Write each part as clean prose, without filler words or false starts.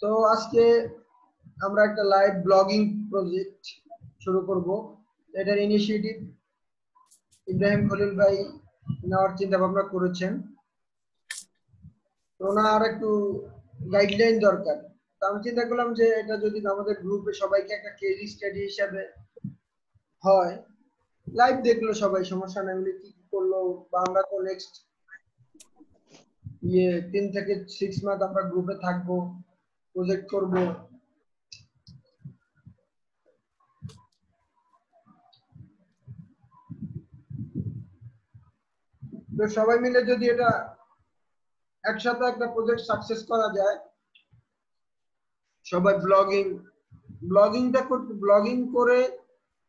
তো আজকে আমরা একটা লাইভ ব্লগিং প্রজেক্ট শুরু করব। এটার ইনিশিয়েটিভ ইব্রাহিম খলিল ভাই নেওয়ার চিন্তা ভাবনা করেছেন। তো ওনার একটু গাইডলাইন দরকার। তো আমি চিন্তা করলাম যে এটা যদি আমাদের গ্রুপে সবাইকে একটা কেস স্টাডি হিসাবে হয়, লাইভ দেখলো সবাই, সমস্যা নাই, উনি কি কি করলো, বা আমরা তো নেক্সট 3 থেকে 6 মাস আমরা গ্রুপে থাকবো, প্রজেক্ট করব। তো সবাই মিলে যদি এটা একসাথে একটা প্রজেক্ট সাকসেস করা যায়, সবাই ব্লগিংটা করতে, ব্লগিং করে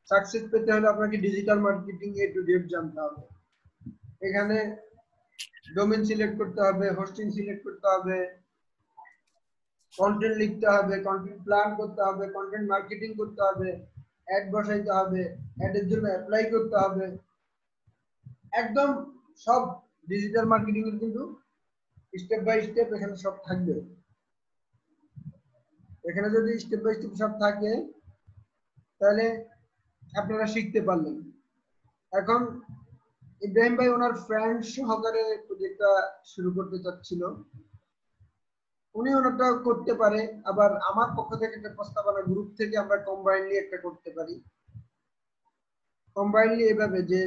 সাকসেস পেতে হলে আপনাকে digital marketing A to Z জানতে হবে। এখানে ডোমেইন সিলেক্ট করতে হবে, হোস্টিং সিলেক্ট করতে হবে, কন্টেন্ট লিখতে হবে, কন্টেন্ট প্ল্যান করতে হবে, কন্টেন্ট মার্কেটিং করতে হবে, অ্যাড বসাইতে হবে, অ্যাডের জন্য অ্যাপ্লাই করতে হবে, একদম সব ডিজিটাল মার্কেটিং এর কিন্তু স্টেপ বাই স্টেপ এখানে সব থাকবে। এখানে যদি স্টেপ বাই স্টেপ সব থাকে তাহলে আপনারা শিখতে পারলেন। এখন ইব্রাহিম ভাই ওনার ফ্রেন্ড সহকারে প্রজেক্টটা শুরু করতে চাচ্ছিল, উনি ওনারটা করতে পারে, আবার আমার পক্ষ থেকে একটা প্রস্তাবনা, গ্রুপ থেকে আমরা কম্বাইনলি একটা করতে পারি। কম্বাইনলি এভাবে যে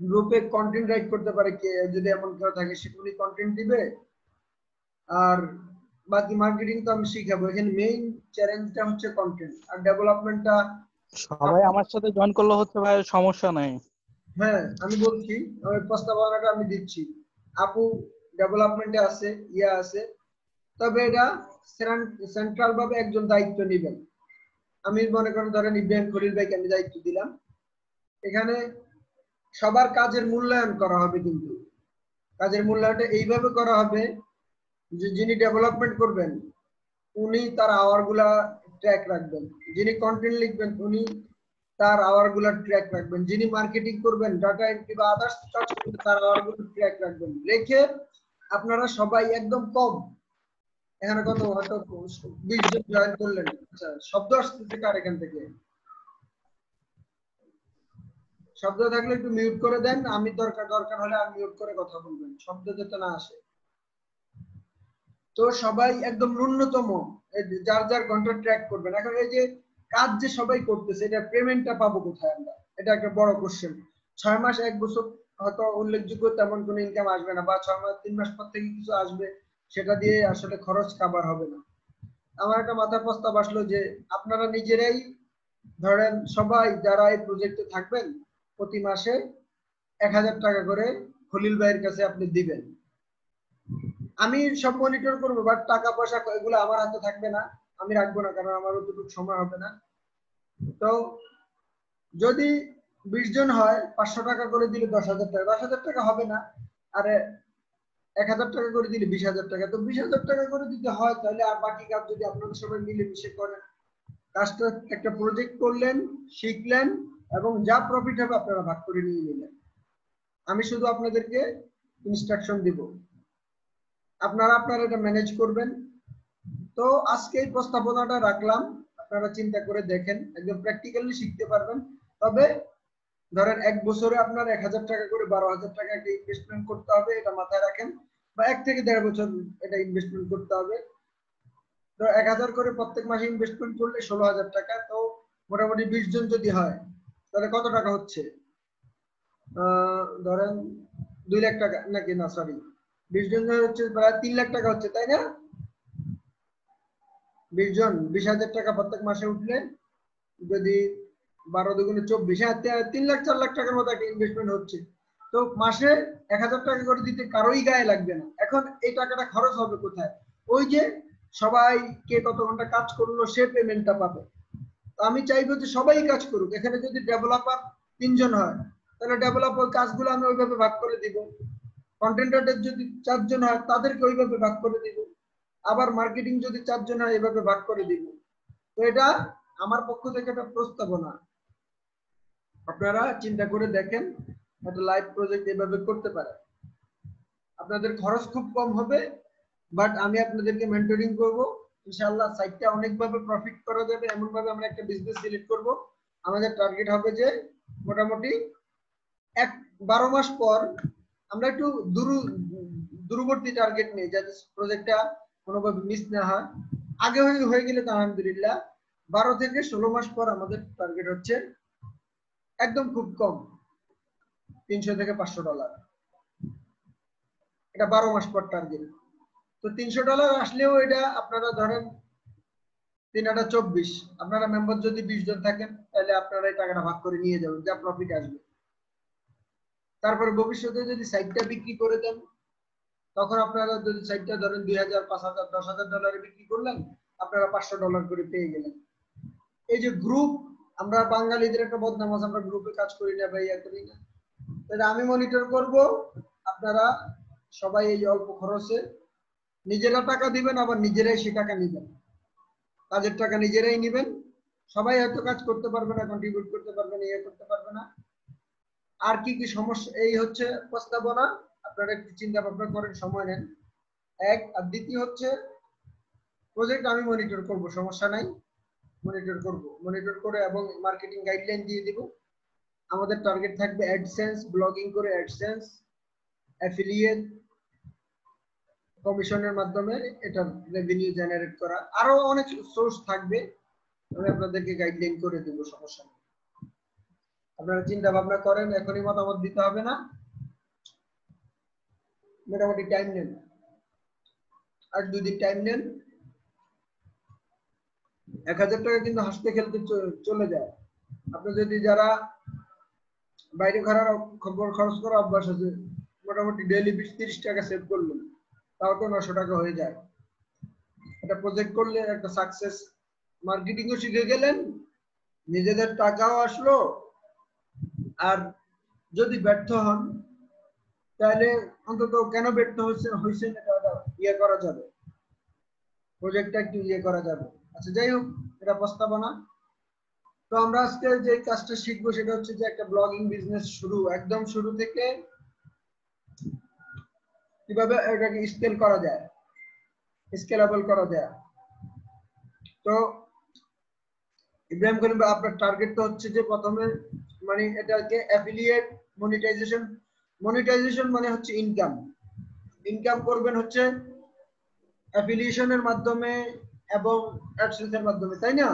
গ্রুপে কন্টেন্ট রাইট করতে পারে, কে যদি এমন কেউ থাকে সে উনি কন্টেন্ট দিবে, আর বাকি মার্কেটিং তো আমি শিখাবো। এখানে মেইন চ্যালেঞ্জটা হচ্ছে কন্টেন্ট, আর ডেভেলপমেন্টটা সবাই আমার সাথে জয়েন করলে হচ্ছে ভাই, সমস্যা নাই। হ্যাঁ আমি বলছি, ওই প্রস্তাবনাটা আমি দিচ্ছি। আপু ডেভেলপমেন্টে আছে, আছে, তবে এটা সেন্ট্রাল ভাবে একজন দায়িত্ব নেবেন। আমি মনে করেন ধরেন ইব্রাহিম খলিল ভাইকে আমি দায়িত্ব দিলাম, এখানে সবার কাজের মূল্যায়ন করা হবে, কিন্তু কাজের মূল্যায়নটা এইভাবে করা হবে যে যিনি ডেভেলপমেন্ট করবেন উনি তার আওয়ার গুলা ট্র্যাক রাখবেন, যিনি কন্টেন্ট লিখবেন উনি তার আওয়ার গুলা ট্র্যাক রাখবেন, যিনি মার্কেটিং করবেন, ডাটা এন্ট্রি বা আদার্স কাজ করবেন তার আওয়ার গুলো ট্র্যাক রাখবেন। রেখে আপনারা সবাই একদম কম, এখানে কত হয়তো 20 জন জয়েন করলেন, আচ্ছা শব্দ আসতেছে কার এখান থেকে? শব্দ থাকলে একটু মিউট করে দেন, আমি দরকার হলে আর মিউট করে কথা বলবেন, শব্দ যাতে না আসে। তো সবাই একদম ন্যূনতম যার যার ঘন্টা ট্র্যাক করবেন। এখন এই যে কাজ যে সবাই করতেছে, এটা পেমেন্টটা পাবো কোথায় আমরা? এটা একটা বড় কোশ্চেন। 6 মাস 1 বছর হয়তো উল্লেখযোগ্য তেমন কোনো ইনকাম আসবে না, বা 6 মাস 3 মাস পর থেকে কিছু আসবে, সেটা দিয়ে আসলে খরচ কাভার হবে না। আমার একটা মাথার প্রস্তাব আসলো যে আপনারা নিজেরাই ধরেন সবাই যারা এই প্রজেক্টে থাকবেন প্রতি মাসে 1000 টাকা করে খলিল ভাইয়ের কাছে আপনি দিবেন। আমি সব মনিটর করবো, বাট টাকা পয়সা এগুলো আমার হাতে থাকবে না, আমি রাখবো না, কারণ আমার অতটুকু সময় হবে না। তো যদি 20 জন হয় 500 টাকা করে দিলে 10,000 টাকা, 10,000 টাকা হবে না, আরে 1000 টাকা করে দিলে 20,000 টাকা, তো 20,000 টাকা করে দিতে হয়, তাহলে আর বাকি কাজ যদি আপনারা সবাই মিলেমিশে করেন, কাজটা একটা প্রজেক্ট করলেন, শিখলেন, এবং যা প্রফিট হবে আপনারা ভাগ করে নিয়ে নিলেন। আমি শুধু আপনাদেরকে ইনস্ট্রাকশন দিব, আপনারা এটা ম্যানেজ করবেন। তো আজকে এই প্রস্তাবনাটা রাখলাম, আপনারা চিন্তা করে দেখেন, একদম প্র্যাকটিক্যালি শিখতে পারবেন। তবে ধরেন 1 বছরে আপনার 1000 টাকা করে 12,000 টাকা একটা ইনভেস্টমেন্ট করতে হবে, এটা মাথায় রাখেন, বা 1 থেকে 1.5 বছর এটা ইনভেস্টমেন্ট করতে হবে। তো 1000 করে প্রত্যেক মাসে ইনভেস্টমেন্ট করলে 16,000 টাকা, তো মোটামুটি 20 জন যদি হয় তাহলে কত টাকা হচ্ছে? ধরেন 2 লাখ টাকা, নাকি না সরি, 20 জন হচ্ছে প্রায় 3 লাখ টাকা হচ্ছে, তাই না? 20 জন 20,000 টাকা প্রত্যেক মাসে উঠলে, যদি 12 দুগুণে 24, 3 লাখ 4 লাখ টাকার মতো একটা ইনভেস্টমেন্ট হচ্ছে। তো মাসে 1000 টাকা করে দিতে কারোই গায়ে লাগবে না। এখন এই টাকাটা খরচ হবে কোথায়? ওই যে সবাই কে কত ঘন্টা কাজ করলো সে পেমেন্টটা পাবে। তো আমি চাইবো যে সবাই কাজ করুক। এখানে যদি ডেভেলপার 3 জন হয় তাহলে ডেভেলপার কাজগুলো আমি ওইভাবে ভাগ করে দিব, কন্টেন্ট রাইটার যদি 4 জন হয় তাদেরকে ওইভাবে ভাগ করে দিব, আবার মার্কেটিং যদি 4 জন হয় এভাবে ভাগ করে দিব। তো এটা আমার পক্ষ থেকে একটা প্রস্তাবনা, আপনারা চিন্তা করে দেখেন, একটা লাইভ প্রজেক্ট এভাবে করতে পারে, আপনাদের খরচ খুব কম হবে, বাট আমি আপনাদেরকে মেন্টরিং করব ইনশাআল্লাহ। সাইটটা অনেকভাবে প্রফিট করা যাবে, এমন ভাবে আমরা একটা বিজনেস সিলেক্ট করব। আমাদের টার্গেট হবে যে মোটামুটি 12 মাস পর আমরা একটু দূরবর্তী টার্গেট নেই, যাতে প্রজেক্টটা কোনোভাবে মিস না হয়। আগে হয়ে গেলে তো আলহামদুলিল্লাহ। 12 থেকে 16 মাস পর আমাদের টার্গেট হচ্ছে একদম খুব কম $300 থেকে $500। এটা 12 মাস পর টার্গেট। তো $300 আসলেও এটা আপনারা ধরেন 3/24, আপনারা মেম্বার যদি 20 জন থাকেন তাহলে আপনারা এই টাকাটা ভাগ করে নিয়ে যাবেন, যা প্রফিট আসবে। তারপরে ভবিষ্যতে যদি সাইটটা বিক্রি করে দেন, তখন আপনারা যদি সাইটটা ধরেন 2000, 5000, $10,000 বিক্রি করলেন, আপনারা $500 করে পেয়ে গেলেন। এই যে গ্রুপ, আমরা বাঙালিদের একটা বদনাম আছে, আমরা গ্রুপে কাজ করি না বা ইয়া করি না। তাহলে আমি মনিটর করব, আপনারা সবাই এই অল্প খরচে নিজেরা টাকা দিবেন, আবার নিজেরাই সে টাকা নিবেন। কাজের টাকা নিজেরাই নিবেন। সবাই হয়তো কাজ করতে পারবে না, কন্ট্রিবিউট করতে পারবে না, ইয়ে করতে পারবে না। আর কি কি সমস্যা, এই হচ্ছে প্রস্তাবনা। আপনারা একটু চিন্তা ভাবনা করেন, সময় নেন। এক, আর দ্বিতীয় হচ্ছে প্রজেক্ট আমি মনিটর করব, সমস্যা নাই, মনিটর করব। মনিটর করে এবং মার্কেটিং গাইডলাইন দিয়ে দিব। আমাদের টার্গেট থাকবে অ্যাডসেন্স, ব্লগিং করে অ্যাডসেন্স, অ্যাফিলিয়েট, কমিশনের মাধ্যমে এটা রেভিনিউ জেনারেট করা। আরো অনেক সোর্স থাকবে, আমি আপনাদেরকে গাইডলাইন করে দেব, সমস্যা নেই। আপনারা চিন্তা ভাবনা করেন, এখনই মতামত দিতে হবে না, মোটামুটি টাইম নেন, আর 2 দিন টাইম নেন। 1000 টাকা কিন্তু হাসতে খেলতে চলে যায়। আপনি যদি যারা বাইরে খরচ করা অভ্যাস আছে, মোটামুটি ডেইলি 20-30 টাকা সেভ করলেন, তাও তো 900 টাকা হয়ে যায়। এটা প্রজেক্ট করলে একটা সাকসেস, মার্কেটিংও শিখে গেলেন, নিজেদের টাকাও আসলো। আর যদি ব্যর্থ হন, তাহলে অন্তত কেন ব্যর্থ হয়েছে এটা ইয়ে করা যাবে, প্রজেক্টটা একটু ইয়ে করা যাবে। আচ্ছা, যাই হোক, এটা প্রস্তাবনা। তো আমরা আজকে যে কাজটা শিখবো সেটা হচ্ছে যে একটা ব্লগিং বিজনেস একদম শুরু থেকে কিভাবে এটাকে স্কেল করা যায়, স্কেলেবল করা যায়। তো ইব্রাহিম করিম ভাই, আপনার টার্গেট তো হচ্ছে যে প্রথমে মানে এটাকে অ্যাফিলিয়েট মনিটাইজেশন। মনিটাইজেশন মানে হচ্ছে ইনকাম করবেন হচ্ছে অ্যাফিলিয়েশনের মাধ্যমে এবং অ্যাডসেন্স এর মাধ্যমে, তাই না?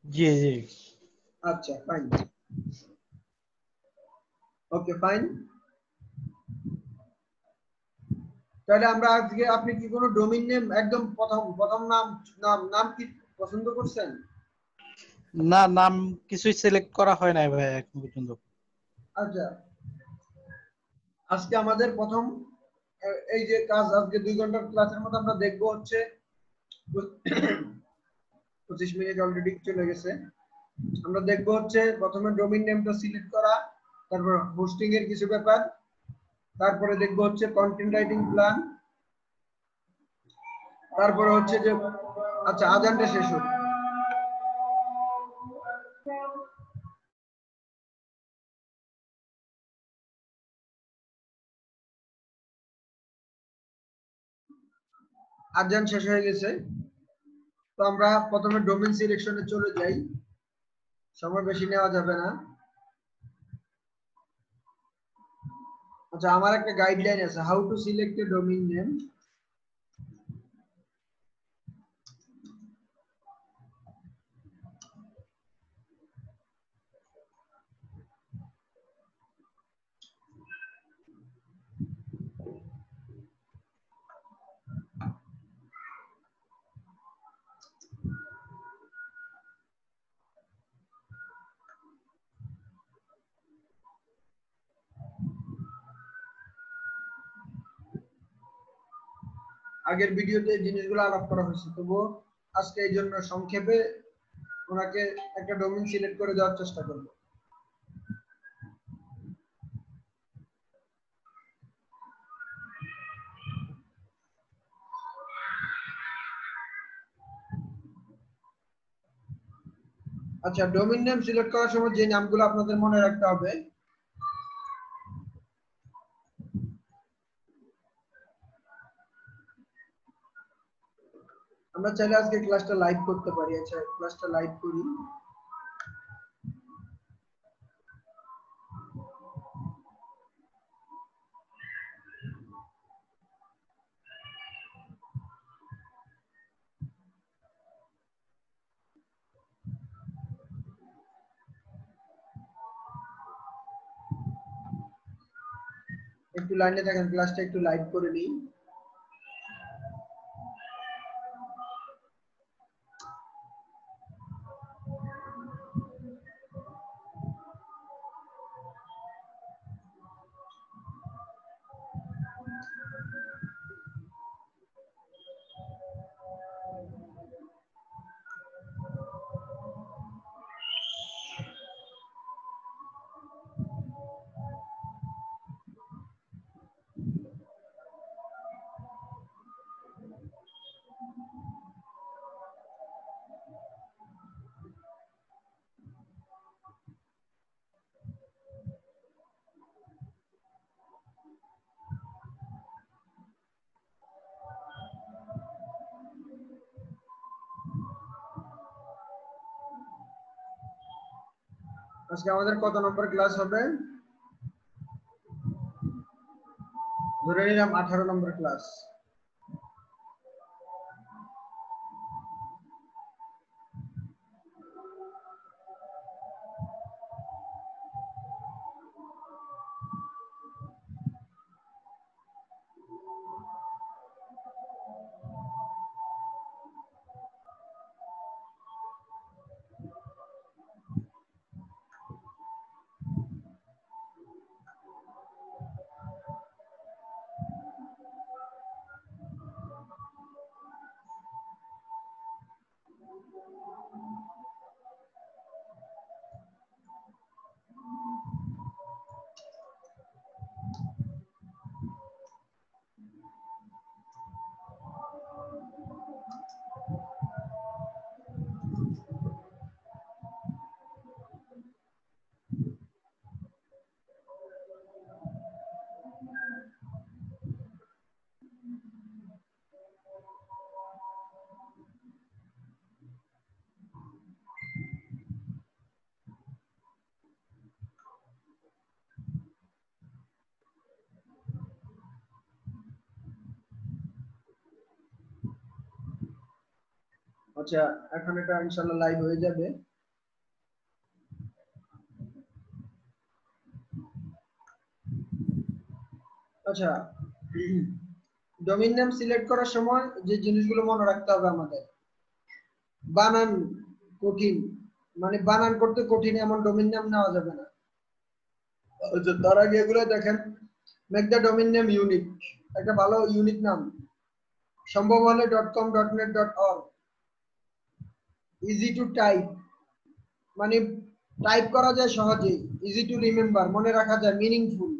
জি জি। আচ্ছা, ফাইন, ওকে, ফাইন। তাহলে আমরা আজকে, আপনি কি কোনো ডোমেইন নেম একদম প্রথম নাম কি পছন্দ করছেন? না, নাম কিছুই সিলেক্ট করা হয় নাই ভাই এখন পর্যন্ত। আচ্ছা, আজকে আমাদের প্রথম এই যে কাজ, আজকে 2 ঘন্টার ক্লাসের মধ্যে আমরা দেখবো হচ্ছে 25 মিনিট অলরেডি চলে গেছে। আমরা দেখবো হচ্ছে প্রথমে ডোমেইন নেমটা সিলেক্ট করা, তারপর হোস্টিং এর কিছু ব্যাপার, তারপরে দেখবো হচ্ছে কন্টেন্ট রাইটিং প্ল্যান, তারপরে হচ্ছে যে আচ্ছা, আজানটা শেষ হোক। আজান শেষ হয়ে গেছে। তো আমরা প্রথমে ডোমেইন সিলেকশনে চলে যাই, সময় বেশি নেওয়া যাবে না। আচ্ছা, আমার একটা গাইডলাইন আছে, how to select A domain name. আগের ভিডিওতে জিনিসগুলো আলাপ করা হয়েছে, তবুও আজকে এই জন্য সংক্ষেপে ওনাকে একটা ডোমেইন সিলেক্ট করে দেওয়ার চেষ্টা করব। আচ্ছা, ডোমেইন নেম সিলেক্ট করার সময় যে নামগুলো আপনাদের মনে রাখতে হবে, আমরা চাইলে আজকে ক্লাসটা লাইভ করতে পারি। আচ্ছা ক্লাসটা লাইভ করি। একটু লাইনে থাকেন, ক্লাসটা একটু লাইভ করে নিই। আজকে আমাদের কত নম্বর ক্লাস হবে? ধরে নিলাম 18 নম্বর ক্লাস। আচ্ছা এখন এটা ইনশাআল্লাহ লাইভ হয়ে যাবে। আচ্ছা ডোমেইন নেম সিলেক্ট করার সময় যে জিনিসগুলো মনে রাখতে হবে আমাদের, বানান কঠিন, মানে বানান করতে কঠিন এমন ডোমেইন নেম নেওয়া যাবে না। আচ্ছা তার আগে এগুলো দেখেন, make the domain name unique, একটা ভালো ইউনিক নাম, সম্ভব হলে .com .net .org, easy to type, মানে টাইপ করা যায় সহজে, ইজি টু রিমেম্বার, মনে রাখা যায়, মিনিংফুল।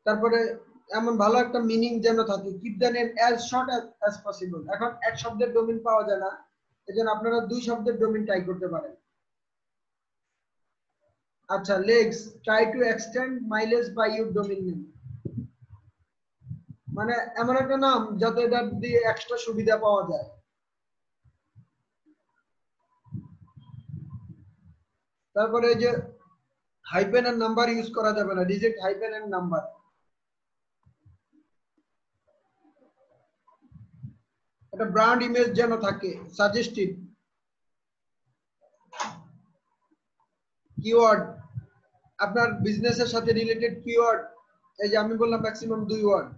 তারপরে এমন ভালো একটা মিনিং যেন থাকে, keep the name as short as possible. এখন এক শব্দের ডোমেইন পাওয়া যায় না, এজন্য আপনারা দুই শব্দের ডোমেইন ট্রাই করতে পারেন। আচ্ছা legs, try to extend mileage by your domain name, মানে এমন একটা নাম যাতে এটা দিয়ে এক্সট্রা সুবিধা পাওয়া যায়। তারপরে এই যে হাইফেন এর নাম্বার ইউজ করা যাবে না, রিজেক্ট হাইফেন এর নাম্বার। একটা ব্র্যান্ড ইমেজ যেন থাকে, সাজেস্টিভ কিওয়ার্ড, আপনার বিজনেসের সাথে রিলেটেড কিওয়ার্ড, এই যে আমি বললাম ম্যাক্সিমাম 2 ওয়ার্ড।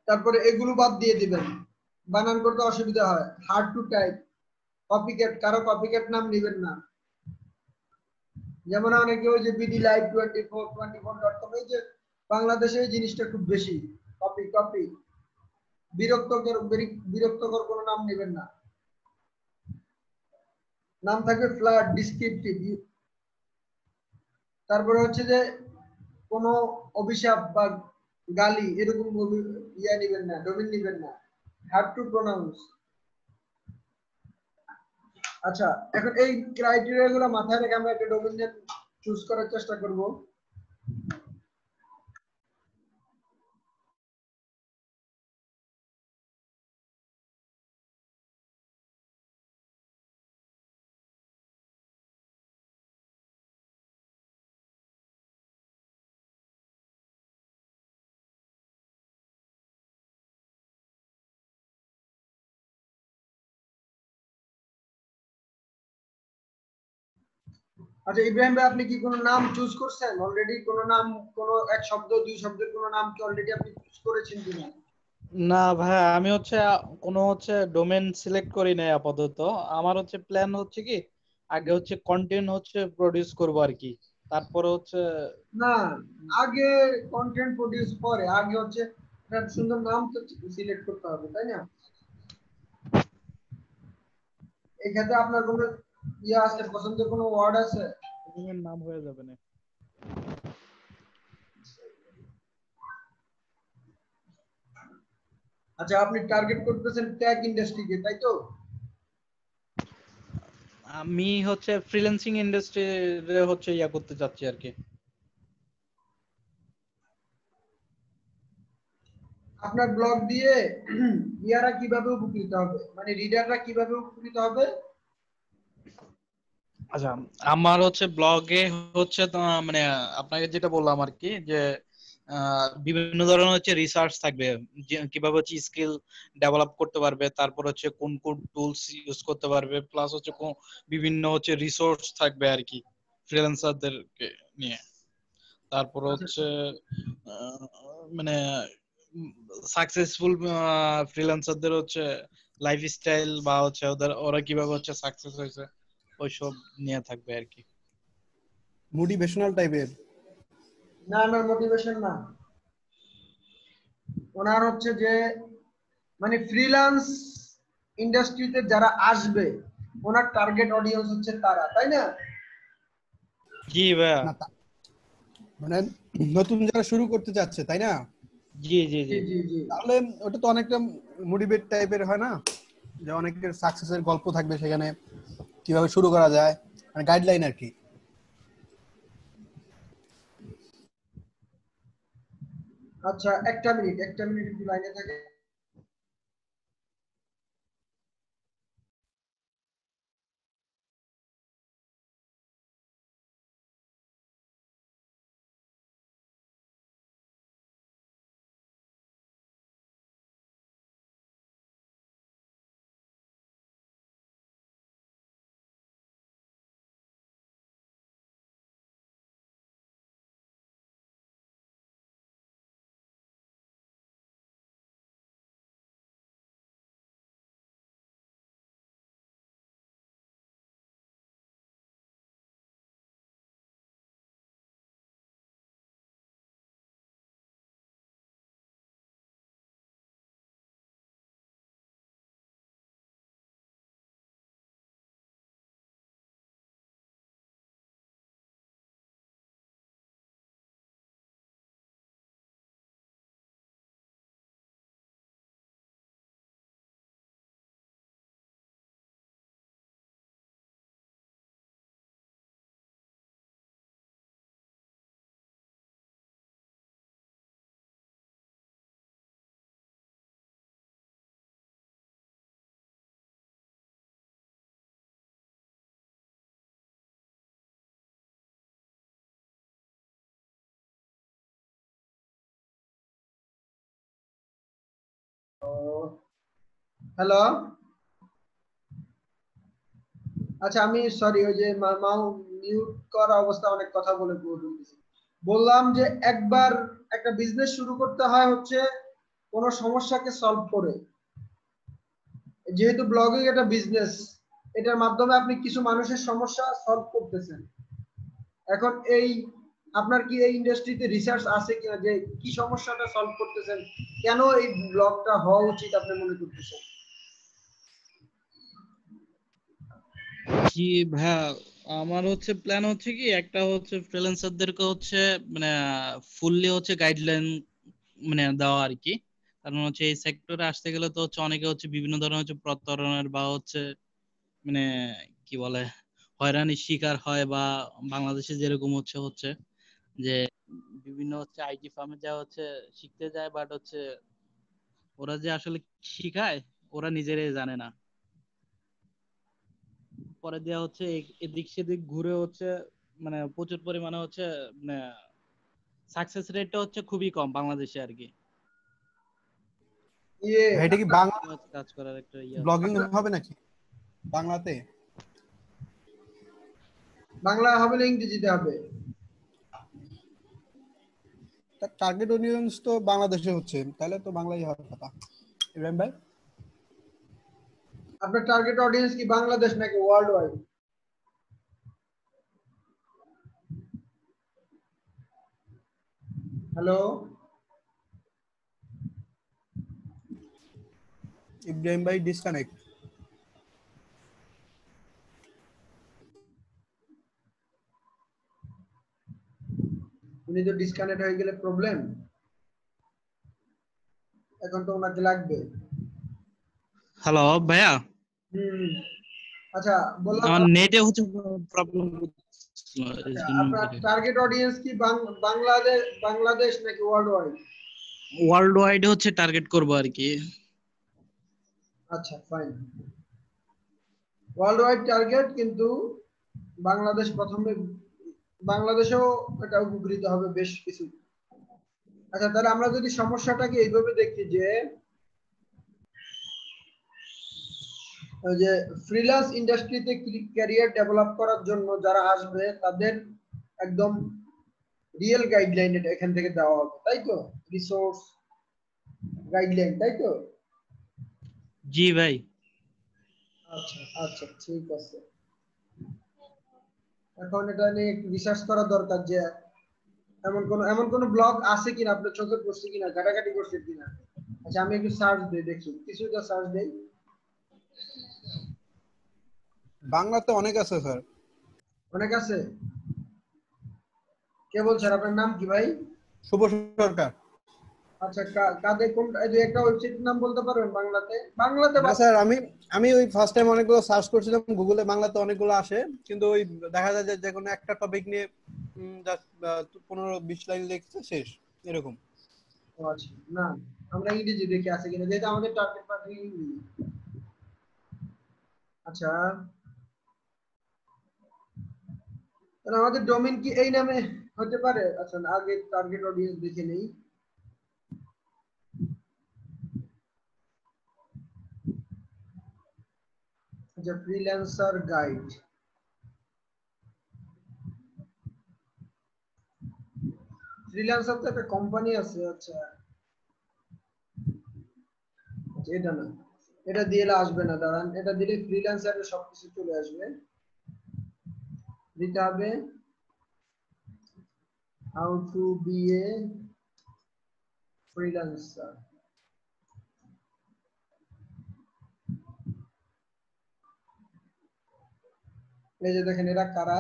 তারপরে এগুলো বাদ দিয়ে দিবেন, বানান করতে অসুবিধা হয়, হার্ড টু টাইপ, কপিক্যাট, কারো কপিক্যাট নাম নেবেন না। যেমন অনেকে ওই যে বিডি লাইভ 24.com, এই যে বাংলাদেশে এই জিনিসটা খুব বেশি, কপি কপি, বিরক্তকর কোনো নাম নেবেন না। নাম থাকবে ফ্ল্যাট, ডিসক্রিপটিভ। তারপরে হচ্ছে যে কোনো অভিশাপ বা গালি এরকম ইয়া নেবেন না, ডোমেইন নেবেন না, হার্ড টু প্রোনাউন্স। আচ্ছা এখন এই ক্রাইটেরিয়া গুলো মাথায় রেখে আমরা একটা ডোমেইন নেম চুজ করার চেষ্টা করব। আচ্ছা ইব্রাহিম ভাই, আপনি কি কোনো নাম চুজ করছেন অলরেডি? কোনো নাম, কোনো এক শব্দ দুই শব্দের কোনো নাম কি অলরেডি আপনি চুজ করেছেন কিনা? না ভাই, আমি হচ্ছে কোনো হচ্ছে ডোমেন সিলেক্ট করি নাই আপাতত। আমার হচ্ছে প্ল্যান হচ্ছে কি, আগে হচ্ছে কন্টেন্ট হচ্ছে প্রডিউস করব আর কি, তারপরে হচ্ছে না, আগে কন্টেন্ট প্রডিউস করে আগে হচ্ছে একটা সুন্দর নাম তো সিলেক্ট করতে হবে, তাই না? এই ক্ষেত্রে আপনার কোনো ইয়ে আছে, পছন্দের কোনো ওয়ার্ড আছে? ডোমেন নাম হয়ে যাবে না। আচ্ছা, আপনি টার্গেট করতেছেন ট্যাগ ইন্ডাস্ট্রিকে, তাই তো? আমি হচ্ছে ফ্রিল্যান্সিং ইন্ডাস্ট্রিতে হচ্ছে ইয়া করতে চাচ্ছি আর কি। আপনার ব্লগ দিয়ে ইয়ারা কিভাবে উপকৃত হবে, মানে রিডাররা কিভাবে উপকৃত হবে? আচ্ছা, আমার হচ্ছে ব্লগে হচ্ছে মানে আপনাকে যেটা বললাম আর কি, যে বিভিন্ন ধরনের হচ্ছে রিসার্চ থাকবে, যে কিভাবে হচ্ছে স্কিল ডেভেলপ করতে পারবে, তারপর হচ্ছে কোন কোন টুলস ইউজ করতে পারবে, প্লাস হচ্ছে বিভিন্ন হচ্ছে রিসোর্স থাকবে আর কি ফ্রিল্যান্সারদেরকে নিয়ে। তারপর আচ্ছা, হচ্ছে মানে সাকসেসফুল ফ্রিল্যান্সারদের হচ্ছে লাইফস্টাইল বা হচ্ছে ওদের ওরা কিভাবে হচ্ছে সাকসেস হয়েছে ওইসব নিয়ে থাকবে আর কি। মোটিভেশনাল টাইপের। না না, মোটিভেশন না। ওনার হচ্ছে যে মানে ফ্রিল্যান্স ইন্ডাস্ট্রিতে যারা আসবে, ওনার টার্গেট অডিয়েন্স হচ্ছে তারা, তাই না? জি ভাইয়া। না মানে নতুন যারা শুরু করতে চাচ্ছে, তাই না? জি জি জি জি। জি জি। তাহলে ওটা তো অনেকটা মোটিভেট টাইপের হয় না, যে অনেকের সাকসেসের গল্প থাকবে সেখানে, কিভাবে শুরু করা যায়, মানে গাইডলাইন আর কি। আচ্ছা, একটা মিনিট একটু লাইনে থাকে। হ্যালো। আচ্ছা, আমি সরি, ওই যে মিউট করা অবস্থা অনেক কথা বলে ফেলতেছি। বললাম যে একবার একটা বিজনেস শুরু করতে হয় হচ্ছে কোনো সমস্যাকে সলভ করে। যেহেতু ব্লগিং একটা বিজনেস, এটার মাধ্যমে আপনি কিছু মানুষের সমস্যা সলভ করতেছেন। এখন এই আপনার কি এই ইন্ডাস্ট্রিতে রিসার্চ আছে কিনা যে কি সমস্যাটা সলভ করতেছেন, কেন এই ব্লগটা হওয়া উচিত আপনি মনে করতেছেন? জি ভাইয়া, আমার হচ্ছে প্ল্যান হচ্ছে কি, একটা হচ্ছে ফ্রিল্যান্সারদেরকে হচ্ছে মানে ফুললি হচ্ছে গাইডলাইন মানে দেওয়া আর কি। কারণ হচ্ছে এই সেক্টরে আসতে গেলে তো হচ্ছে অনেকে হচ্ছে বিভিন্ন ধরনের হচ্ছে প্রতারণার বা হচ্ছে মানে কি বলে হয়রানির শিকার হয়, বা বাংলাদেশে যেরকম হচ্ছে হচ্ছে যে বিভিন্ন হচ্ছে আইটি ফার্মে যা হচ্ছে শিখতে যায়, বাট হচ্ছে ওরা যে আসলে কি শিখায় ওরা নিজেরাই জানে না। পরে দেয়া হচ্ছে এদিক সেদিক ঘুরে হচ্ছে মানে প্রচুর পরিমাণে হচ্ছে মানে সাকসেস রেটটা হচ্ছে খুবই কম বাংলাদেশে আর কি। ইয়ে ভাই এটা কি বাংলা কাজ করার একটা ইয়ে আছে। ব্লগিং আপনার হবে নাকি বাংলাতে? বাংলা হবে না ইংরেজিতে হবে? টার্গেট অডিয়েন্স তো বাংলাদেশে হচ্ছে, তাহলে তো বাংলাই হওয়ার কথা। ইব্রাহিম ভাই, আপনার টার্গেট অডিয়েন্স কি বাংলাদেশ নাকি ওয়ার্ল্ড ওয়াইড? হ্যালো, ইব্রাহিম ভাই ডিসকানেক্ট। উনি তো ডিসকানেক্ট হয়ে গেলে প্রবলেম। এখন তো ওনাকে লাগবে। হ্যালো ভাইয়া, হুম, আচ্ছা বললাম। আমার নেটে হচ্ছে প্রবলেম, আচ্ছা, আপনার টার্গেট অডিয়েন্স কি বাংলাদেশ বাংলাদেশ নাকি ওয়ার্ল্ড ওয়াইড? ওয়ার্ল্ড ওয়াইড হচ্ছে টার্গেট করবো আর কি। আচ্ছা ফাইন, ওয়ার্ল্ড ওয়াইড টার্গেট, কিন্তু বাংলাদেশ প্রথমে, বাংলাদেশেও এটা উপকৃত হবে বেশ কিছু। আচ্ছা, তাহলে আমরা যদি সমস্যাটাকে এইভাবে দেখি যে ওই যে ফ্রিল্যান্স ইন্ডাস্ট্রিতে ক্যারিয়ার ডেভেলপ করার জন্য যারা আসবে তাদের একদম রিয়েল গাইডলাইন এটা এখান থেকে দেওয়া হবে, তাই তো? রিসোর্স গাইডলাইন, তাই তো? জি ভাই। আচ্ছা আচ্ছা, ঠিক আছে। এখন এটা নিয়ে একটু রিসার্চ করা দরকার যে এমন কোন ব্লগ আছে কিনা, আপনার চোখে পড়ছে কিনা, ঘাটাঘাটি করছে কিনা। আচ্ছা, আমি একটু সার্চ দিই, দেখি কিছুটা সার্চ দেই। বাংলাতে অনেক আছে স্যার। অনেক আছে? কে বলছেন? আপনার নাম কি ভাই? শুভ সরকার। আচ্ছা, কাদের কোন এই যে একটা ওয়েবসাইটের নাম বলতে পারবেন বাংলাতে? বাংলাতে না স্যার, আমি আমি ওই ফার্স্ট টাইম অনেকগুলো সার্চ করছিলাম গুগলে, বাংলাতে অনেকগুলো আসে, কিন্তু ওই দেখা যায় যে কোনো একটা টপিক নিয়ে জাস্ট 15-20 লাইন লিখছে, শেষ, এরকম। ও আচ্ছা, না আমরা ইংরেজি দেখে আছে কিনা, যেটা আমাদের টার্গেট মার্কেট ইংরেজি। আচ্ছা, তাহলে আমাদের ডোমেইন কি এই নামে হতে পারে? আচ্ছা, আগে টার্গেট অডিয়েন্স দেখে নেই। আচ্ছা, ফ্রিল্যান্সার গাইড। ফ্রিল্যান্সার তো একটা কোম্পানি আছে। আচ্ছা, এটা না, এটা দিলে আসবে না, দাঁড়ান, এটা দিলে ফ্রিল্যান্সারের সবকিছু চলে আসবে। দিতে হবে how to be a freelancer. এই যে দেখেন, এরা কারা?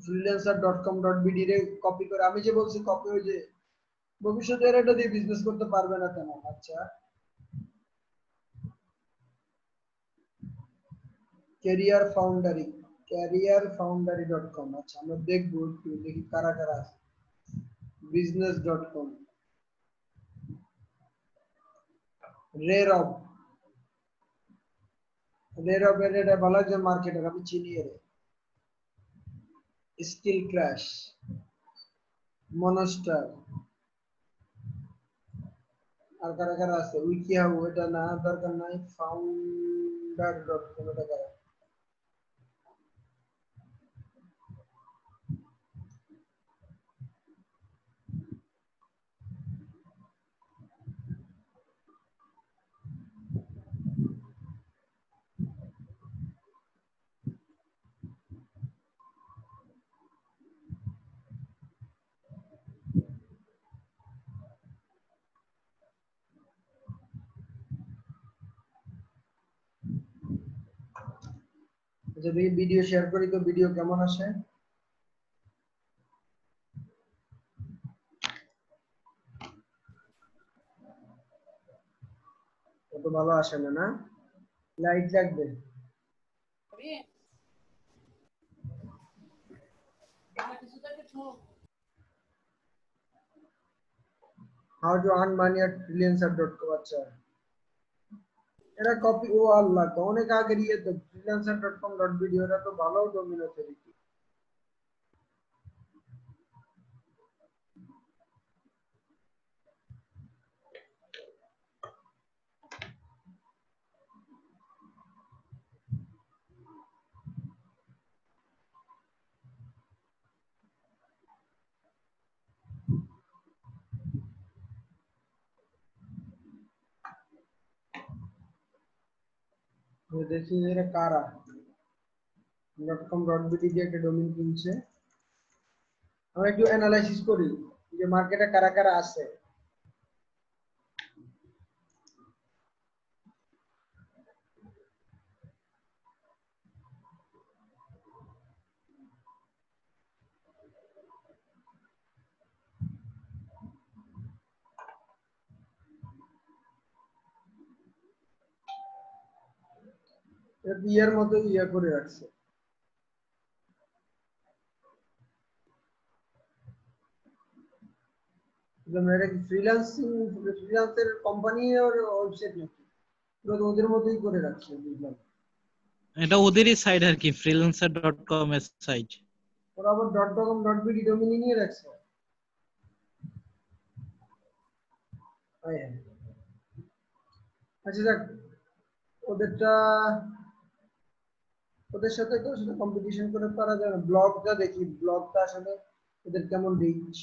freelancer.com.bd রে কপি করে, আমি যে বলছি কপি, ওই যে ভবিষ্যতে এরা এটা দিয়ে বিজনেস করতে পারবে না তেমন। আচ্ছা, career foundry.com। আচ্ছা, আমরা দেখবো একটু, দেখি কারা কারা আছে। business.com, রেরব, রেরবের এটা ভালো একজন মার্কেটার, আমি চিনি এর। স্কিল ক্র্যাশ, মনস্টার, আর কারা কারা আছে? উইকিহাউ, এটা না, দরকার নাই। founder.com, এটা কারা? আচ্ছা, দেখি ভিডিও শেয়ার করি তো, ভিডিও কেমন আসে। কত ভালো আসে না, না? লাইট লাগবে। হাউ টু আর্ন মানি এট ফ্রিল্যান্সার.com। আচ্ছা, এরা কপি, ও আল্লাহ, তো অনেক আগের ইয়ে তো, freelancer.com.bd, ওরা তো ভালো ডোমিন আছে দেখি। দেখি এরা কারা .com.bd দিয়ে একটা ডোমেইন কিনছে। আমরা একটু অ্যানালাইসিস করি যে মার্কেটে কারা কারা আছে। বিয়ের মতো ইয়া করে রাখছে। ফ্রিল্যান্সের কোম্পানি আর ওয়েবসাইট নাকি ওদের মতোই করে রাখছে বুঝলাম। এটা ওদেরই সাইট আর কি, freelancer.com এর সাইট। ওরা আবার .com.bd ডোমেইন নিয়ে রাখছে। আচ্ছা দেখ ওদেরটা ওদের সাথে তো আসলে কম্পিটিশন করে পারা যায় না। ব্লগটা দেখি ব্লগটা আসলে ওদের কেমন রিচ।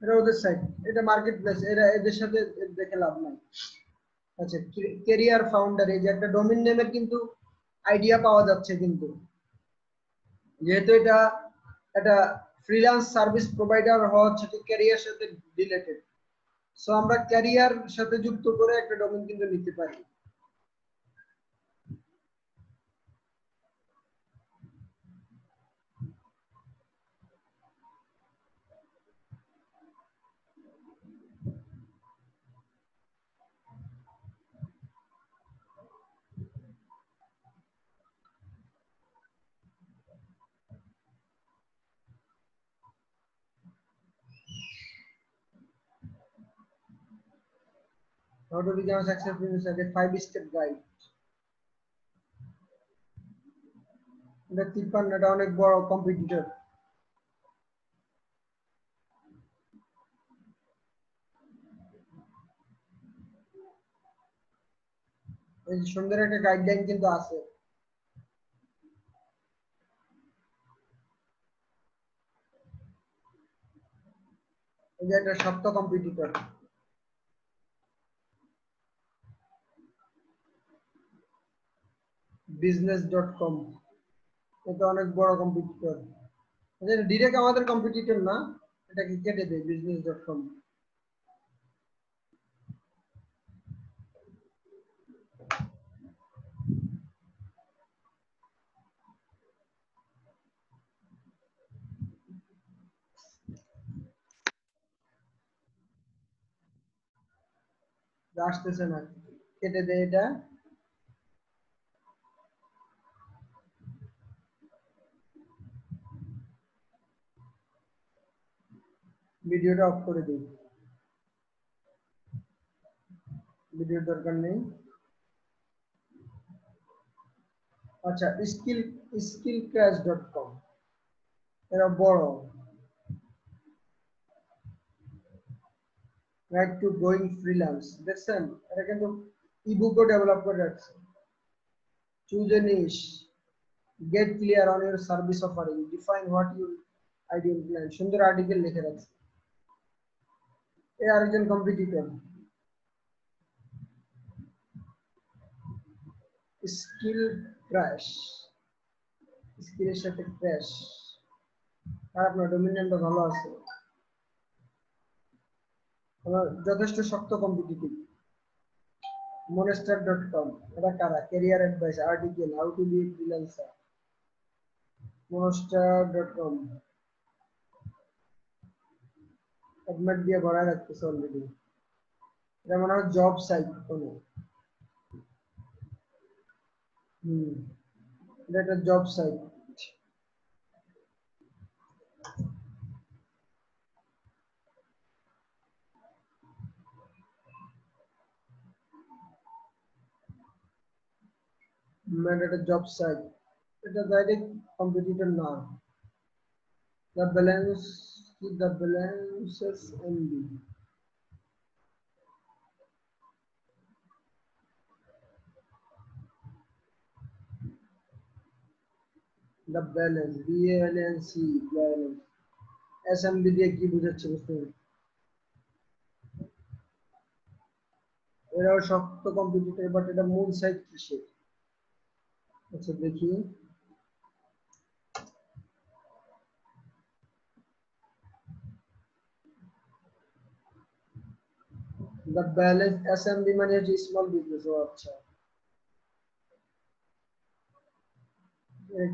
এটা ওদের সাইট, এটা মার্কেট প্লেস, এরা এদের সাথে দেখে লাভ নাই। আচ্ছা ক্যারিয়ার ফাউন্ডার, এই যে একটা ডোমেইন নেমের কিন্তু আইডিয়া পাওয়া যাচ্ছে, কিন্তু যেহেতু এটা একটা ফ্রিল্যান্স সার্ভিস প্রোভাইডার হওয়া হচ্ছে ক্যারিয়ার সাথে রিলেটেড, সো আমরা ক্যারিয়ার সাথে যুক্ত করে একটা ডোমেইন কিন্তু নিতে পারি। How to become a successful business, a 5-step guide। এটা 53, এটা অনেক বড় কম্পিটিটর। এই সুন্দর একটা গাইডলাইন কিন্তু আছে। এই যে একটা শক্ত কম্পিটিটর business.com, এটা অনেক বড় কম্পিটিটর। এটা ডিরেক্ট আমাদের কম্পিটিটর না, এটাকে কেটে দেয় business.com। আসতেছে না, কেটে দেয় এটা। ভিডিওটা অফ করে দিই, ভিডিওর দরকার নেই। আচ্ছা skillcrash.com, এরা বড়। রাইট টু গোয়িং ফ্রিল্যান্স, দেখছেন এটা কিন্তু ইবুকও ডেভেলপ করে রাখছে। Choose a niche, get clear on your service offering, define what your ideal client, সুন্দর আর্টিকেল লিখে রাখছে। এই আরেকজন কম্পিটিটর স্কিল ক্র্যাশ, স্কিলের সাথে ক্র্যাশ। আর আপনার ডোমেইন নামটা ভালো আছে, আমার যথেষ্ট শক্ত কম্পিটিটিভ। monster.com, এটা কারা? Career advice, article, how to be freelancer. monster.com অ্যাডমিট দিয়ে ভরা রাখতেছে অলরেডি। এটা মনে হয় জব সাইট কোনো। এটা একটা জব সাইট। এটা জব সাইট, এটা ডাইরেক্ট কম্পিটিটর না। The balance the balances MB. The balance BALANC balance SMB দিয়ে কি বোঝাচ্ছে বুঝতে পারছি এরাও শক্ত কম্পিটিটর বাট এটা মূল সাইট কিসের আচ্ছা দেখি the balance SMB মানে হচ্ছে স্মল বিজনেস ও আচ্ছা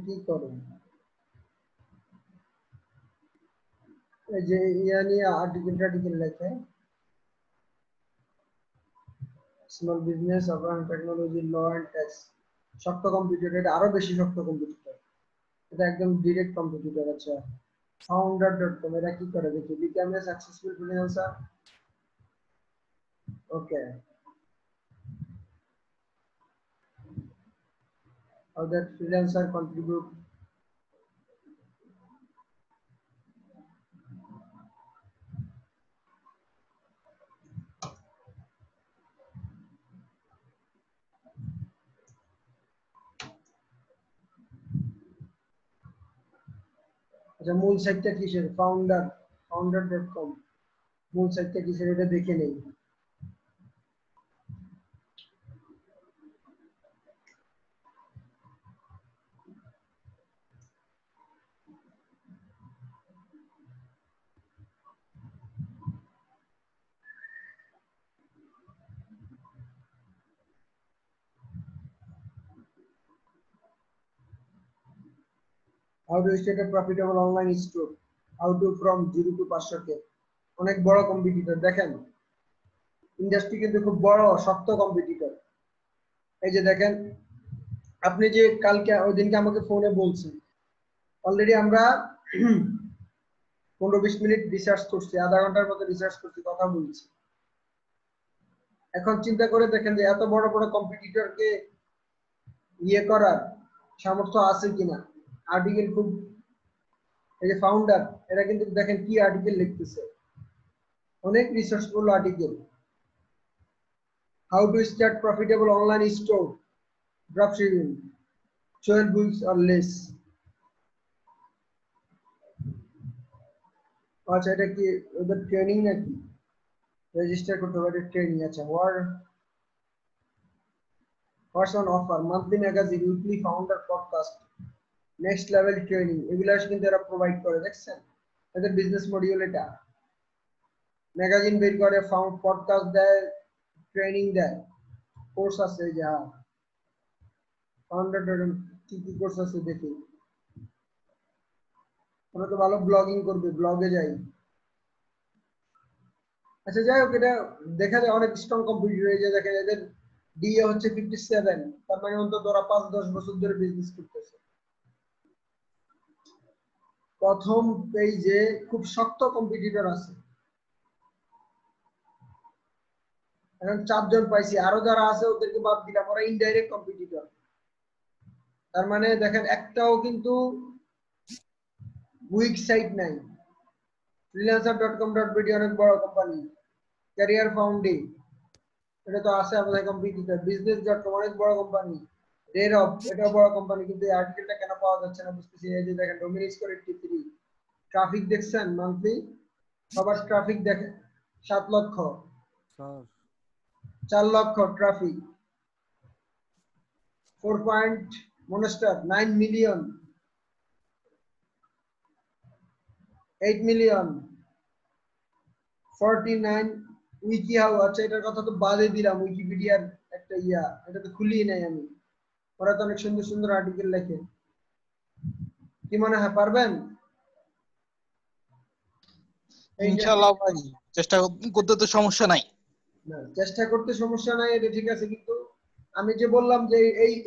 কি করে এই যে ইয়ানি আর্টিকেল লেখে small business offer technology law and tax শক্ত কম্পিটিটর এটা আরো বেশি শক্ত কম্পিটিটর এটা একদম ডাইরেক্ট কম্পিটিটর আচ্ছা founder.com এরা কি করে দেখি become a successful freelancer okay how that freelancer contribute আচ্ছা মূল সাইটটা কিসের founder.com মূল সাইটটা কিসের এটা দেখে নেই how to start a profitable online store how to from 0 to 500k অনেক বড় কম্পিটিটর দেখেন ইন্ডাস্ট্রি কিন্তু খুব বড় শক্ত কম্পিটিটর এই যে দেখেন আপনি যে কালকে ওই দিনকে আমাকে ফোনে বলছেন অলরেডি আমরা 15-20 মিনিট রিসার্চ করছি আধা ঘন্টার মতো রিসার্চ করছি কথা বলছি এখন চিন্তা করে দেখেন যে এত বড় বড় কম্পিটিটরকে ইয়ে করার সামর্থ্য আছে কিনা আর্টিকেল খুব এই যে ফাউন্ডার এরা কিন্তু দেখেন কি আর্টিকেল লিখতেছে অনেক researchful article how to start profitable online store dropshipping 12 weeks or less আচ্ছা এটা কি ওদের ট্রেনিং নাকি রেজিস্টার করতে হবে ট্রেনিং আচ্ছা what's on offer monthly magazine weekly founder podcast next level training এগুলা কিন্তু এরা প্রোভাইড করে দেখছেন এদের বিজনেস মডিউল এটা ম্যাগাজিন বের করে পডকাস্ট দেয় ট্রেনিং দেয় কোর্স আছে যা ফাউন্ডার কি কি কোর্স আছে দেখি আমরা তো ভালো ব্লগিং করবে ব্লগে যাই আচ্ছা যাই হোক এটা দেখা যায় অনেক স্ট্রং কম্পিটিটর এই যে দেখেন এদের ডিএ হচ্ছে 57 তার মানে অন্তত ওরা 5-10 বছর ধরে বিজনেস করতেছে প্রথম পেজে খুব শক্ত কম্পিটিটর আছে এখন 4 জন পাইছি আরো যারা আছে ওদেরকে বাদ দিলাম ওরা ইনডাইরেক্ট কম্পিটিটর তার মানে দেখেন একটাও কিন্তু উইক সাইট নাই freelancer.com.bd অনেক বড় কোম্পানি ক্যারিয়ার ফাউন্ডে এটা তো আছে আমাদের কম্পিটিটর business.com অনেক বড় কোম্পানি রেরব এটা বড় কোম্পানি কিন্তু এই আর্টিকেলটা কেন পাওয়া যাচ্ছে না বুঝতেছি এই যে দেখেন ডোমিনিক স্কোর 83 ট্রাফিক দেখছেন মান্থলি সবার ট্রাফিক দেখেন 7 lakh 4 lakh traffic 4 point Monster 9 million 8 million 49 wikiHow আচ্ছা এটার কথা তো বাদে দিলাম উইকিপিডিয়ার একটা এটা তো খুলিই নাই আমি ওরা তো অনেক সুন্দর সুন্দর আর্টিকেল লেখে কি মনে হয় পারবেন ইনশাআল্লাহ ভাই চেষ্টা করতে তো সমস্যা নাই না চেষ্টা করতে সমস্যা নাই এটা ঠিক আছে কিন্তু আমি যে বললাম যে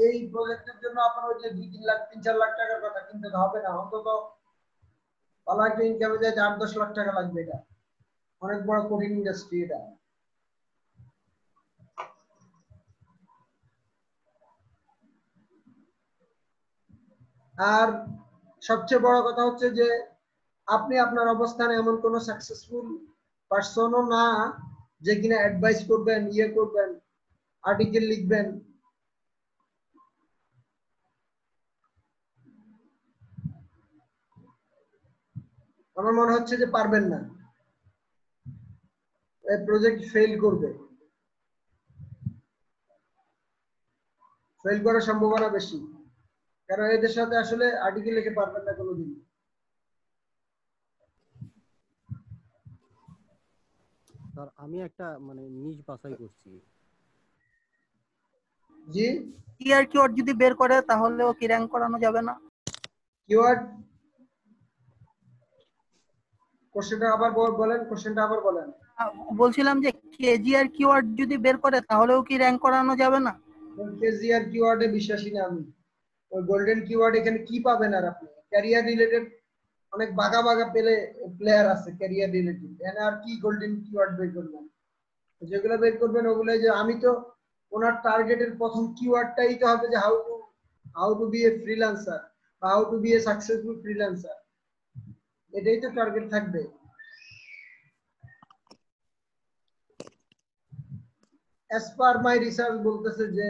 এই প্রজেক্টের জন্য আপনার ওই যে 2-3 লাখ 3-4 লাখ টাকার কথা কিনতে হবে না অন্তত ভালো একটা ইনকামে যায় 8-10 লাখ টাকা লাগবে এটা অনেক বড় কঠিন ইন্ডাস্ট্রি এটা আর সবচেয়ে বড় কথা হচ্ছে যে আপনি আপনার অবস্থানে এমন কোন সাকসেসফুল পারসনও না যে কিনা অ্যাডভাইস করবেন, করবেন, আর্টিকেল লিখবেন। আমার মনে হচ্ছে যে পারবেন না, এই প্রজেক্ট ফেল করবে, ফেল করার সম্ভাবনা বেশি, কারণ এদের সাথে আসলে আর্টিকেল লিখে পারবেন না কোনোদিন। স্যার আমি একটা মানে নিজ বাছাই করছি। জি, টিআর কিওয়ার্ড যদি বের করে তাহলেও কি র‍্যাঙ্ক করানো যাবে না? কিওয়ার্ড কোশ্চেনটা আবার বলেন, কোশ্চেনটা আবার বলেন। বলছিলাম যে কেজিআর কিওয়ার্ড যদি বের করে তাহলেও কি র‍্যাঙ্ক করানো যাবে না? কেজিআর কিওয়ার্ডে বিশ্বাসী না আমি। ওই গোল্ডেন কিওয়ার্ড এখানে কি পাবেন আর আপনি? ক্যারিয়ার রিলেটেড অনেক বাগা বাগা প্লেয়ার আছে ক্যারিয়ার রিলেটেড, এখানে আর কি গোল্ডেন কিওয়ার্ড বের করবেন? যেগুলো বের করবেন ওগুলো যে আমি তো ওনার টার্গেটের প্রথম কিওয়ার্ডটাই তো হবে যে how to be a freelancer বা how to be a successful freelancer, এটাই তো টার্গেট থাকবে। অ্যাজ পার মাই রিসার্চ বলতেছে যে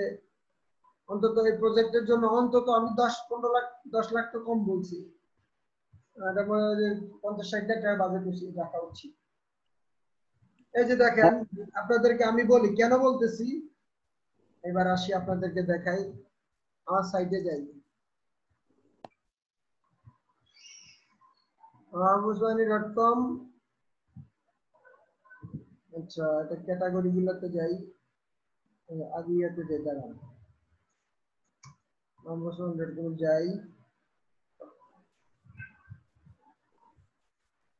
অন্তত এই প্রজেক্টের জন্য অন্তত আমি 10 লাখ তো কম বলছি, এটা মনে হয় যে 50-60 লাখ টাকা বাজেট রাখা উচিত। এই যে দেখেন, আপনাদেরকে আমি বলি কেন বলতেছি, এবার আসি আপনাদেরকে দেখাই, আমার সাইটে যাই, mahmooswani.com। আচ্ছা, এটা ক্যাটাগরি গুলোতে যাই, আগে ইয়াতে যাই, দাঁড়ান, mahmooswani.com যাই।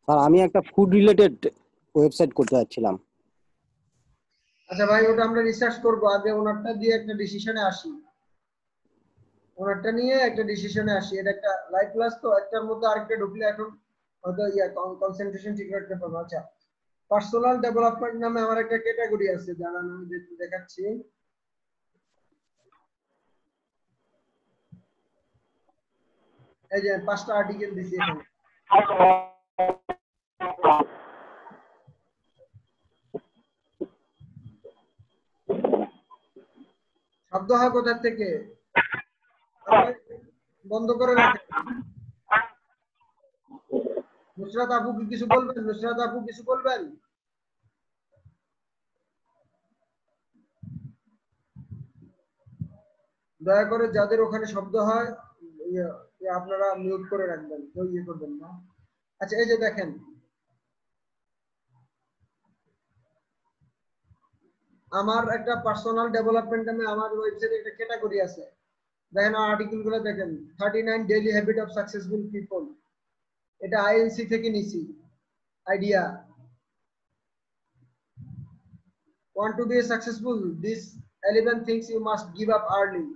স্যার আমি একটা ফুড রিলেটেড ওয়েবসাইট করতে যাচ্ছিলাম। আচ্ছা ভাই, ওটা আমরা রিসার্চ করবো, আগে ওনারটা দিয়ে একটা ডিসিশনে আসি, ওনারটা নিয়ে একটা ডিসিশনে আসি। এটা একটা লাইভ ক্লাস তো, একটার মধ্যে আরেকটা ঢুকলে এখন হয়তো কনসেন্ট্রেশন ঠিক রাখতে পারবো। আচ্ছা, পার্সোনাল ডেভেলপমেন্ট নামে আমার একটা ক্যাটাগরি আছে, দাঁড়ান আমি দেখাচ্ছি। এই যে 5টা আর্টিকেল দিছি এখানে। শব্দ হয় কোথা থেকে? বন্ধ করে রাখেন। নুসরাত আপু কি কিছু বলবেন? নুসরাত আপু কিছু বলবেন? দয়া করে যাদের ওখানে শব্দ হয় আপনারা মিউট করে রাখবেন, কেউ করবেন না। আচ্ছা, এই যে দেখেন, আমার একটা পার্সোনাল ডেভেলপমেন্ট নামে আমার ওয়েবসাইটে একটা ক্যাটাগরি আছে, দেখেন আর্টিকেল গুলো দেখেন। 39 daily habit of successful people, এটা আইএনসি থেকে নিছি idea. Want to be successful? These 11 things you must give up early.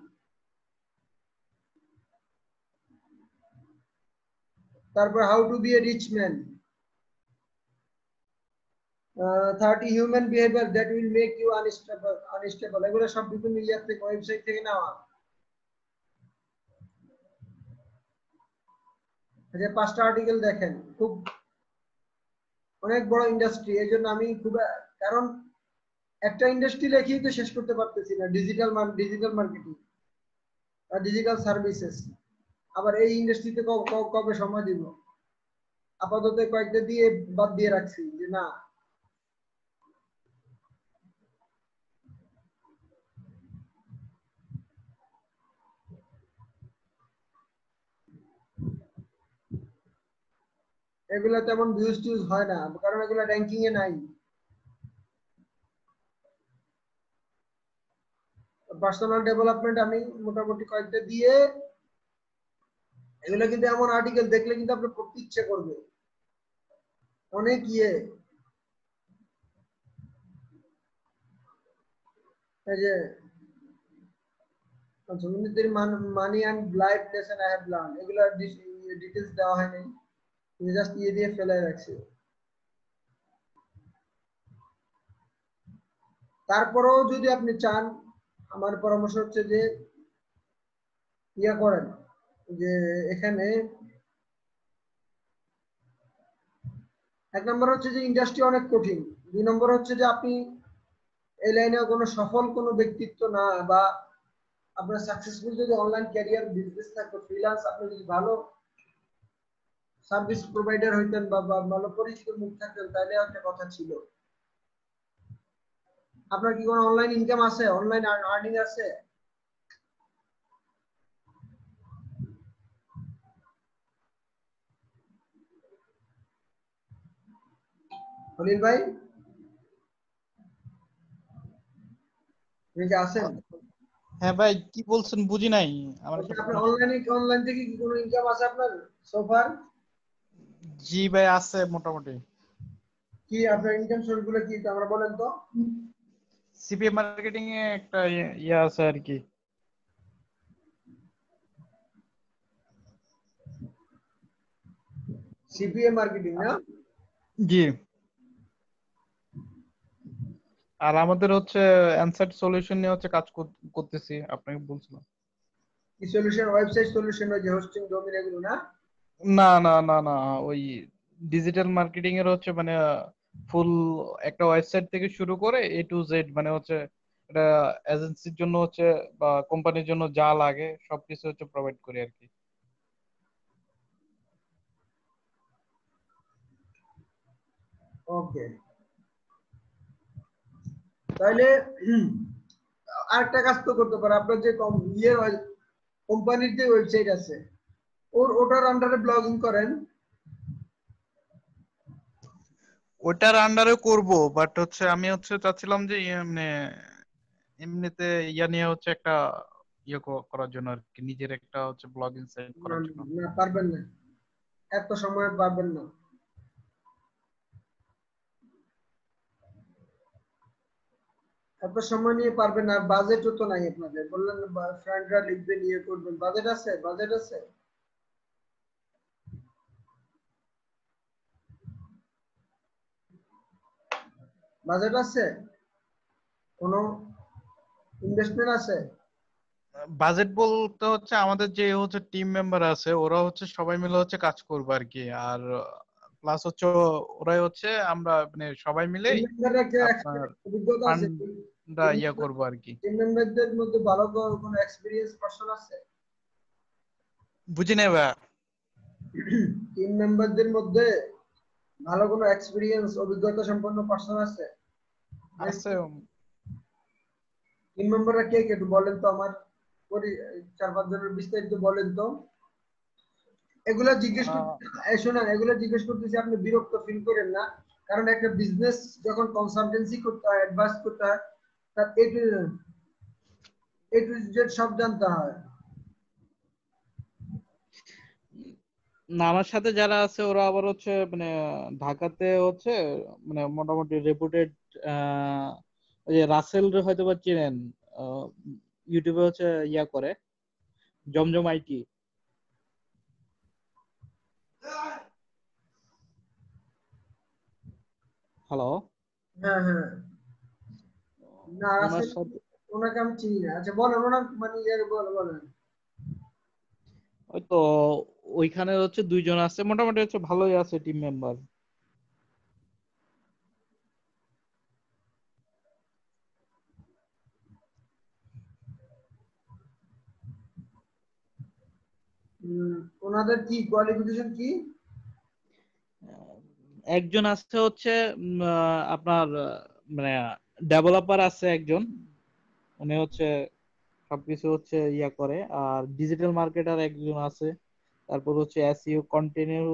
তারপর how to be a rich man, 30 human behavior that will make you unstable। এগুলো সব বিভিন্ন ইয়ার থেকে, website থেকে নেওয়া। যে 5টা আর্টিকেল দেখেন, খুব অনেক বড় ইন্ডাস্ট্রি, এই জন্য আমি খুব, কারণ একটা ইন্ডাস্ট্রি লেখেই তো শেষ করতে পারতেছি না, ডিজিটাল মার্কেটিং আর ডিজিটাল সার্ভিসেস। আবার এই ইন্ডাস্ট্রিতে কবে সময় দিব? আপাতত কয়েকটা দিয়ে বাদ দিয়ে রাখছি যে না, এগুলো তেমন ভিউজ টিউজ হয় না, কারণ এগুলো র্যাঙ্কিং এ নাই। পার্সোনাল ডেভেলপমেন্ট আমি মোটামুটি কয়েকটা দিয়ে, এগুলো কিন্তু এমন আর্টিকেল দেখলে কিন্তু আপনার পড়তে ইচ্ছে করবে, অনেক এই যে মানি and life lesson I have learn, এগুলো ডিটেইলস দেওয়া হয় নাই, জাস্ট দিয়ে ফেলে রাখছি। তারপরেও যদি আপনি চান, আমার পরামর্শ হচ্ছে যে করেন, যে এখানে এক নম্বর হচ্ছে যে ইন্ডাস্ট্রি অনেক কঠিন, 2 নম্বর হচ্ছে যে আপনি এই লাইনে কোনো সফল কোনো ব্যক্তিত্ব না, বা আপনার সাকসেসফুল যদি অনলাইন ক্যারিয়ার বিজনেস থাকতো, ফ্রিল্যান্স আপনি যদি ভালো সার্ভিস প্রোভাইডার হইতেন বা ভালো পরিচিত মুখ থাকতেন, তাহলে একটা কথা ছিল। আপনার কি কোনো অনলাইন ইনকাম আছে, অনলাইন আর্নিং আছে? খলিল ভাই আপনি কি আছেন? হ্যাঁ ভাই, কি বলছেন বুঝি নাই। আমার একটা আপনার অনলাইন থেকে কি কোনো ইনকাম আছে আপনার সোফার? জি ভাই, আছে মোটামুটি। কি আপনার ইনকাম সোর্স গুলো কি আমরা বলেন তো? সিপিএম মার্কেটিং এ একটা ইয়ে আছে আর কি। সিপিএ মার্কেটিং না? জি। আর আমাদের হচ্ছে অ্যানসার সলিউশন নিয়ে হচ্ছে কাজ করতেছি, আপনাকে বলছিলাম। কি সলিউশন? ওয়েবসাইট সলিউশন, ওই যে হোস্টিং ডোমেইন এগুলো না? না না না না, ওই ডিজিটাল মার্কেটিং এর হচ্ছে মানে ফুল একটা ওয়েবসাইট থেকে শুরু করে এ টু জেড, মানে হচ্ছে এটা এজেন্সির জন্য হচ্ছে বা কোম্পানির জন্য যা লাগে সবকিছু হচ্ছে প্রোভাইড করি আর কি। ওকে, তাহলে আরেকটা কাজ তো করতে পারে, আপনার যে কোম্পানির যে ওয়েবসাইট আছে ওটার আন্ডারে ব্লগিং করেন। ওটার আন্ডারে করব, বাট হচ্ছে আমি হচ্ছে চাচ্ছিলাম যে মানে এমনিতে ইয়া নিয়ে হচ্ছে একটা ইয়ে করার জন্য আর কি, নিজের একটা হচ্ছে ব্লগিং সাইট না করার জন্য। না, পারবেন না, এত সময় পারবেন না। এত সময় নিয়ে পারবেন না, বাজেটও তো নাই আপনাদের। বললেন ফ্রেন্ডরা লিখবে নিয়ে করবেন, বাজেট আছে? বাজেট আছে? বাজেট আছে? কোনো ইনভেস্টমেন্ট আছে? বাজেট বলতে হচ্ছে আমাদের যে হচ্ছে টিম মেম্বার আছে ওরা হচ্ছে সবাই মিলে হচ্ছে কাজ করবে আর কি। আর প্লাস হচ্ছে ওরাই হচ্ছে আমরা মানে সবাই মিলেই টিম মেম্বাররা কি আপনার অভিজ্ঞতা আছে? ফান্ডটা ইয়া করবো আর কি। টিম মেম্বারদের মধ্যে ভালো কোনো এক্সপিরিয়েন্স পারসন আছে? বুঝি নাই ভাইয়া। টিম মেম্বারদের মধ্যে ভালো কোনো এক্সপিরিয়েন্স অভিজ্ঞতা সম্পন্ন পারসন আছে? আছে। টিম মেম্বাররা কে কে একটু বলেন তো, আমার 4-5 জনের বিস্তারিত বলেন তো। এগুলা জিজ্ঞেস শোনেন, এগুলা জিজ্ঞেস করতেছি, আপনি বিরক্ত ফিল করেন না, কারণ একটা বিজনেস যখন কনসালটেন্সি করতে হয়, অ্যাডভাইস করতে হয়, তার এ টু জেড সব জানতে হয়। না, আমার সাথে যারা আছে ওরা আবার হচ্ছে মানে ঢাকাতে হচ্ছে মানে মোটামুটি রেপুটেড, ওই যে রাসেল হয়তো বা চিনেন, ইউটিউবে হচ্ছে ইয়া করে, জমজম আইটি। হ্যালো। হ্যাঁ হ্যাঁ, না ওনার আসলে সাথে ওনাকে আমি চিনি না। আচ্ছা বলেন, ওনার মানে বলেন। ওই তো ওইখানে হচ্ছে 2 জন আছে, মোটামুটি হচ্ছে ভালোই আছে টিম মেম্বার। ওনাদের কি কোয়ালিফিকেশন কি? একজন আছে হচ্ছে আপনার মানে ডেভেলপার আছে একজন, উনি হচ্ছে সবকিছু হচ্ছে ইয়া করে। আর ডিজিটাল মার্কেটার একজন আছে, তারপর হচ্ছে এসইও কন্টেন্টের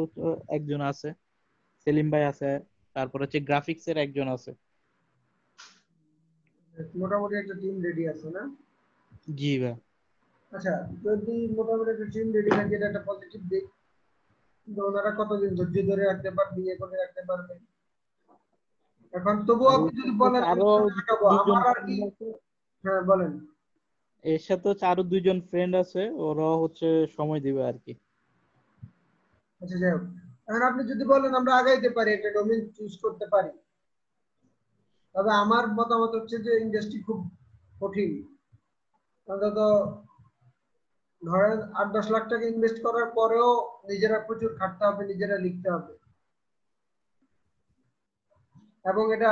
একজন আছে, সেলিম ভাই আছে, তারপর হচ্ছে গ্রাফিক্স এর একজন আছে। মোটামুটি একটা টিম রেডি আছে না? জি ভাই। আচ্ছা, যদি মোটামুটি একটা টিম রেডি থাকে, এটা একটা পজিটিভ দিক। কিন্তু ওনারা কতদিন ধৈর্য ধরে রাখতে পারবে, ইয়ে করে রাখতে পারবে? এখন তবুও আর আপনি এর যদি সাথে বলেন হচ্ছে আমি আরো সামনে আগাবো, দুজন আমার আর কি। ফ্রেন্ড আছে, হ্যাঁ বলেন। এর সাথে হচ্ছে আরো 2জন ফ্রেন্ড আছে, ওরা হচ্ছে সময় দিবে আর কি। আচ্ছা যাই হোক, এখন আপনি যদি বলেন আমরা আগাইতে পারি, একটা ডোমেইন চুজ করতে পারি, তবে আমার মতামত হচ্ছে যে ইন্ডাস্ট্রি খুব কঠিন। অন্তত ধরেন 8-10 লাখ টাকা ইনভেস্ট করার পরেও নিজেরা প্রচুর খাটতে হবে, নিজেরা লিখতে হবে। এবং এটা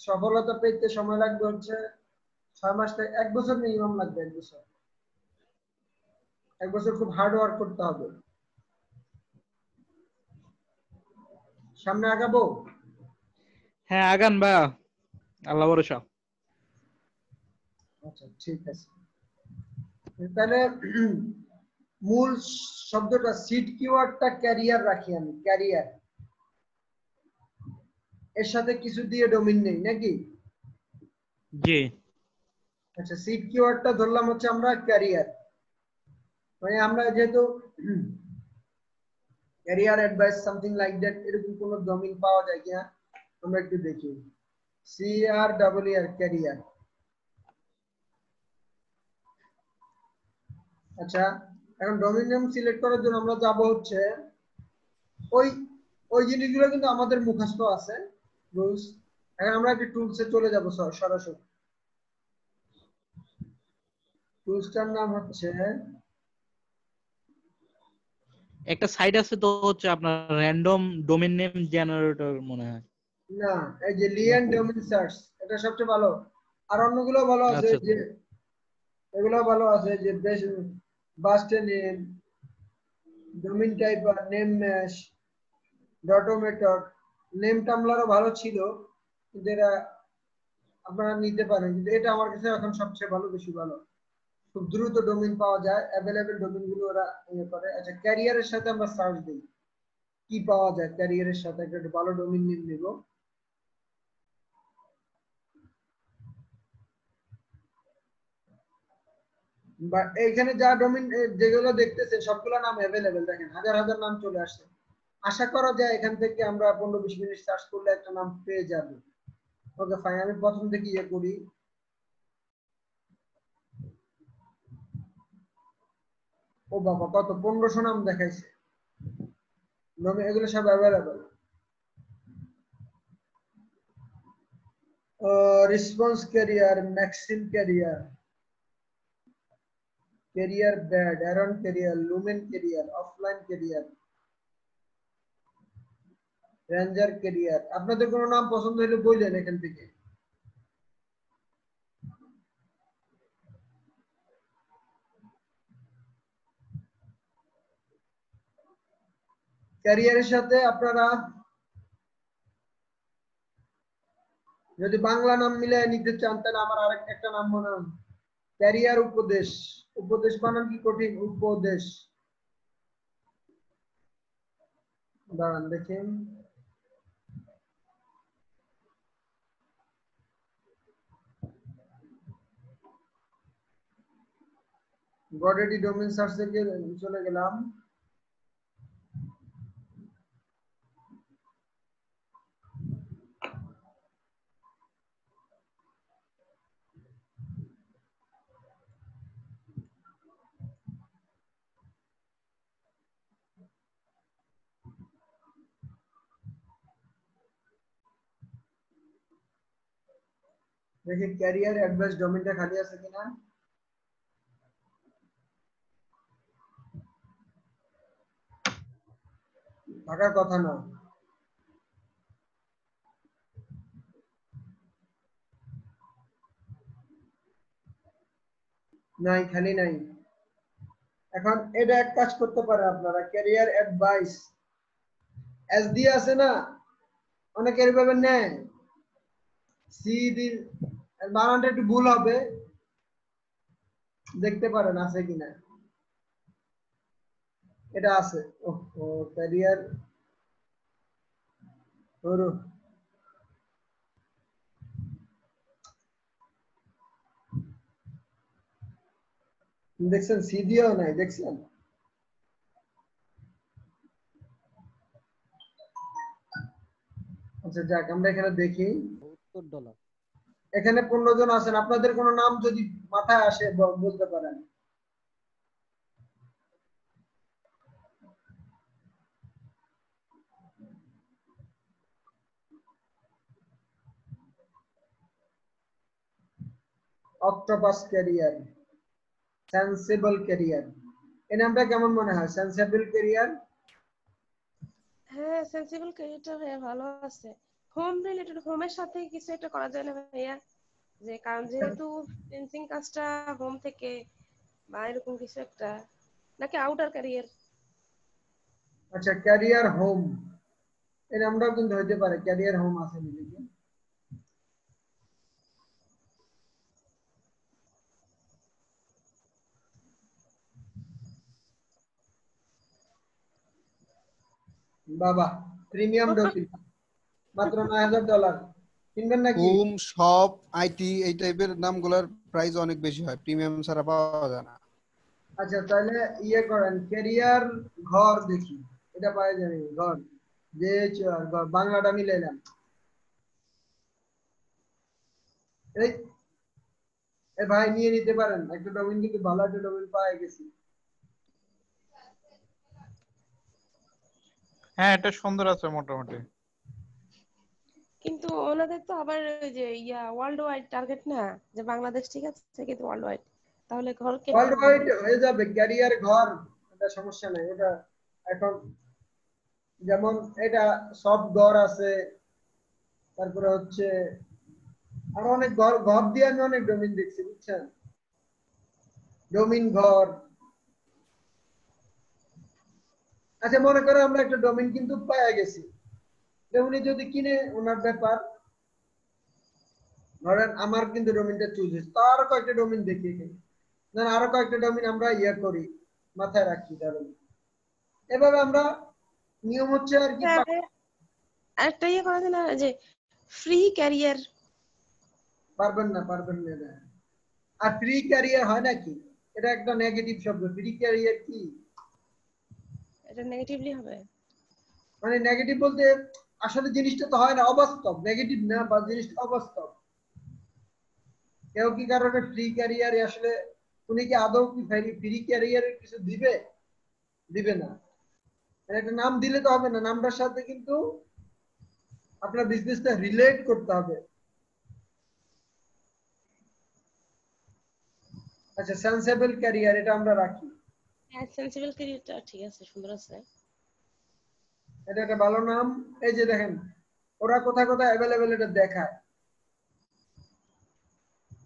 সফলতা পেতে সময় লাগবে হচ্ছে 6 মাস থেকে 1 বছর মিনিমাম লাগবে। 1 বছর খুব হার্ড ওয়ার্ক করতে হবে। সামনে আগাবো? হ্যাঁ আগান ভাইয়া, আল্লাহ ভরসা। আচ্ছা ঠিক আছে, তাহলে মূল শব্দটা সিড কিওয়ার্ডটা ক্যারিয়ার রাখি আমি, ক্যারিয়ার এর সাথে কিছু দিয়ে ডোমেইন নেই নাকি? জি আচ্ছা সিড কিওয়ার্ডটা ধরলাম হচ্ছে আমরা ক্যারিয়ার, মানে আমরা যেহেতু career advice something like that এরকম কোনো ডোমেইন পাওয়া যায় কিনা আমরা একটু দেখি। CREER career. আচ্ছা এখন ডোমেইন নেম সিলেক্ট করার জন্য আমরা যাব হচ্ছে ওই ওই জিনিসগুলো কিন্তু আমাদের মুখস্থ আছে রুলস। এখন আমরা একটু টুলসে চলে যাব সরাসরি। টুলসটার নাম হচ্ছে, একটা সাইট আছে তো হচ্ছে আপনার র্যান্ডম ডোমেইন নেম জেনারেটর মনে হয়। না এই যে লিয়ান ডোমেইন সার্চ, এটা সবচেয়ে ভালো। আর অন্যগুলো ভালো আছে আচ্ছা যে, এগুলো ভালো আছে যে বেশ বাস্টে name, domain type, name mash, dotomator, name টামলারও ভালো ছিল, কিন্তু এরা আপনারা নিতে পারেন, কিন্তু এটা আমার কাছে এখন সবচেয়ে ভালো, বেশি ভালো। খুব দ্রুত ডোমেইন পাওয়া যায়, অ্যাভেলেবেল ডোমেইন গুলো ওরা ইয়ে করে। আচ্ছা ক্যারিয়ারের সাথে আমরা সার্চ দিই কি পাওয়া যায়। ক্যারিয়ারের সাথে একটা ভালো ডোমেইন নেম নিব। বা এইখানে যা ডোমেইন যেগুলো দেখতেছে সবগুলো নাম অ্যাভেলেবেল, দেখেন হাজার হাজার নাম চলে আসছে। আশা করা যায় এখান থেকে আমরা 15-20 মিনিট সার্চ করলে একটা নাম পেয়ে যাবে। ওকে ফাইন, আমি প্রথম থেকে ইয়ে করি। ও বাবা কত 1500 নাম দেখাইছে, এগুলো সব available. Response career, Maxim career, career bad, Aaron career, lumen career, offline career, ranger career. আপনাদের কোনো নাম পছন্দ হলে বললেন এখান থেকে। ক্যারিয়ারের সাথে আপনারা যদি বাংলা নাম মিলিয়ে নিতে চান তাহলে আমার আরেক একটা নাম মনে হয় ক্যারিয়ার উপদেশ। উপদেশ বানান কি কঠিন? উপদেশ, দাঁড়ান দেখেন। গডেডি ডোমেইন সার্চ থেকে চলে গেলাম। দেখি ক্যারিয়ার অ্যাডভাইস ডোমেইনটা খালি আছে কিনা। থাকার কথা না, নাই খালি নাই। এখন এটা এক কাজ করতে পারে আপনারা, ক্যারিয়ার অ্যাডভাইস এস দিয়ে আছে না, অনেকে এইভাবে নেয় সি দি, বানানটা একটু ভুল হবে, দেখতে পারেন আছে কিনা। এটা আছে, ও ক্যারিয়ার ওরো দেখছেন, সি দিয়েও নাই, দেখছেন। আচ্ছা যাক আমরা এখানে দেখি, $70। এখানে 15 জন আছেন। আপনাদের কোনো নাম যদি মাথায় আসে বলতে পারেন। অক্টোপাস ক্যারিয়ার, সেন্সিবল ক্যারিয়ার, এই নামটা কেমন মনে হয়? Sensible career. হ্যাঁ সেন্সিবল ক্যারিয়ারটা ভালো আছে। হোম রিলেটেড, হোমের সাথে কিছু একটা করা যায় না ভাইয়া? যে কারণ যেহেতু ফ্রিল্যান্সিং কাজটা হোম থেকে বা এরকম কিছু একটা, নাকি আউটার ক্যারিয়ার? আচ্ছা, ক্যারিয়ার হোম এই নামটাও কিন্তু হইতে পারে, ক্যারিয়ার হোম আছে নিজেকে। বাবা, প্রিমিয়াম ডোমেইন মাত্র $9,000, কিনবেন নাকি? হোম, শপ, আইটি এই টাইপের নামগুলোর প্রাইস অনেক বেশি হয়, প্রিমিয়াম ছাড়া পাওয়া যায় না। আচ্ছা তাহলে ইয়ে করেন, ক্যারিয়ার ঘর দেখি, এটা পাওয়া যাবে ঘর, যে ঘর বাংলাটা মিলাইলাম। এই এ ভাই নিয়ে নিতে পারেন, একটা ডোমেইন কিন্তু ভালো একটা ডোমেইন পাওয়া গেছি। হ্যাঁ, এটা সুন্দর আছে মোটামুটি। কিন্তু ওনাদের তো আবার ওই যে ওয়ার্ল্ড ওয়াইড টার্গেট না, যে বাংলাদেশ ঠিক আছে কিন্তু ওয়ার্ল্ড ওয়াইড, তাহলে ঘর ওয়ার্ল্ড কিরকম ওয়াইড হবে? হয়ে যাবে, ক্যারিয়ার ঘর, এটা সমস্যা নাই। ওটা এখন যেমন এটা সব ঘর আছে, তারপরে হচ্ছে আরো অনেক ঘর, ঘর দিয়ে আমি অনেক ডোমেইন দেখছি বুঝছেন, ডোমেইন ঘর। আচ্ছা মনে করো আমরা একটা ডোমেইন কিন্তু পেয়ে গেছি, উনি যদি কিনে ওনার ব্যাপার, ধরেন আমার কিন্তু ডোমেইনটা চুজ হয়েছে, তো আরো কয়েকটা ডোমেইন দেখি এখানে, না আরো কয়েকটা ডোমেইন আমরা ইয়ে করি, মাথায় রাখি। তাহলে এভাবে আমরা নিয়ম হচ্ছে আর কি তবে আরেকটা করা যায় না যে ফ্রি ক্যারিয়ার? পারবেন না, পারবেন না এটা। আর ফ্রি ক্যারিয়ার হয় নাকি? এটা একটা নেগেটিভ শব্দ। ফ্রি ক্যারিয়ার কি এটা নেগেটিভলি হবে? মানে? নেগেটিভ বলতে আসলে জিনিসটা তো হয় না, অবাস্তব, নেগেটিভ না, বা জিনিসটা অবাস্তব। কেউ কি কারণে ফ্রি ক্যারিয়ার আসলে উনি কি আদৌ কি ফ্রি ক্যারিয়ারের কিছু দিবে? দিবে না। একটা নাম দিলে তো হবে না, নামটার সাথে কিন্তু আপনার বিজনেসটা রিলেট করতে হবে। আচ্ছা, সেন্সেবল ক্যারিয়ার এটা আমরা রাখি, হ্যাঁ, সেন্সিবল ক্যারিয়ারটা ঠিক আছে, সুন্দর আছে। এটা একটা ভালো নাম। এই যে দেখেন ওরা কোথায় কোথায় অ্যাভেলেবেল এটা দেখায়,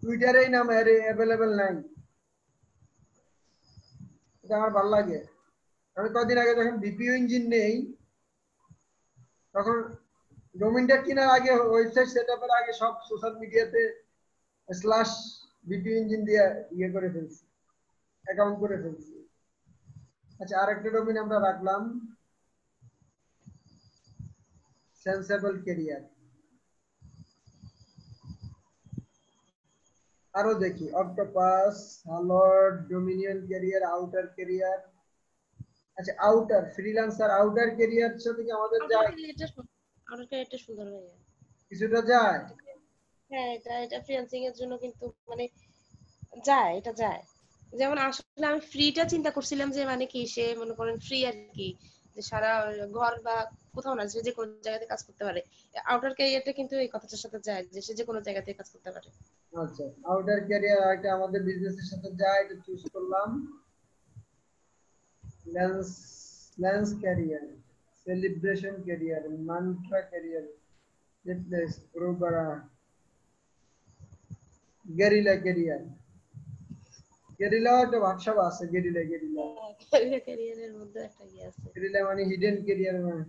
টুইটারে এই নাম অ্যাভেলেবেল নাই, এটা আমার ভালো লাগে। আমি কদিন আগে যখন বিপিও ইঞ্জিন নেই, তখন ডোমেইনটা কেনার আগে, ওয়েবসাইট সেটআপের আগে সব সোশ্যাল মিডিয়াতে স্ল্যাশ বিপিও ইঞ্জিন দিয়ে ইয়ে করে ফেলছি, অ্যাকাউন্ট করে ফেলছি। আচ্ছা আরেকটা ডোমেইন আমরা রাখলাম, সেন্সেবল ক্যারিয়ার। আরো দেখি, অক্টোপাস, হ্যালর্ড, ডোমিনিয়ন ক্যারিয়ার, আউটার ক্যারিয়ার। আচ্ছা আউটার ফ্রিল্যান্সার, আউটার ক্যারিয়ার সাথে কি আমাদের যায়? আউটার ক্যারিয়ারটা সুন্দর ভাইয়া, কিছুটা যায়। হ্যাঁ এটা ফ্রিল্যান্সিং এর জন্য কিন্তু মানে যায়, এটা যায়। যেমন আসলে আমি ফ্রিটা চিন্তা করছিলাম যে মানে কি, সে মনে করেন ফ্রি আর কি, যে সারা ঘর বা কোথাও না, যে কোনো জায়গাতে কাজ করতে পারে। আউটার ক্যারিয়ারটা কিন্তু এই কথাটার সাথে যায়, যে সে যে কোনো জায়গাতে কাজ করতে পারে। আচ্ছা আউটার ক্যারিয়ার এটা আমাদের বিজনেসের সাথে যায়, এটা চুজ করলাম। Lens lens career, celebration career, mantra career, fitness program, guerrilla career. Guerrilla একটা ভাবসাব আছে, গেরিলা গেরিলা ক্যারিয়ারের মধ্যে একটা আছে। গেরিলা মানে হিডেন ক্যারিয়ার, মানে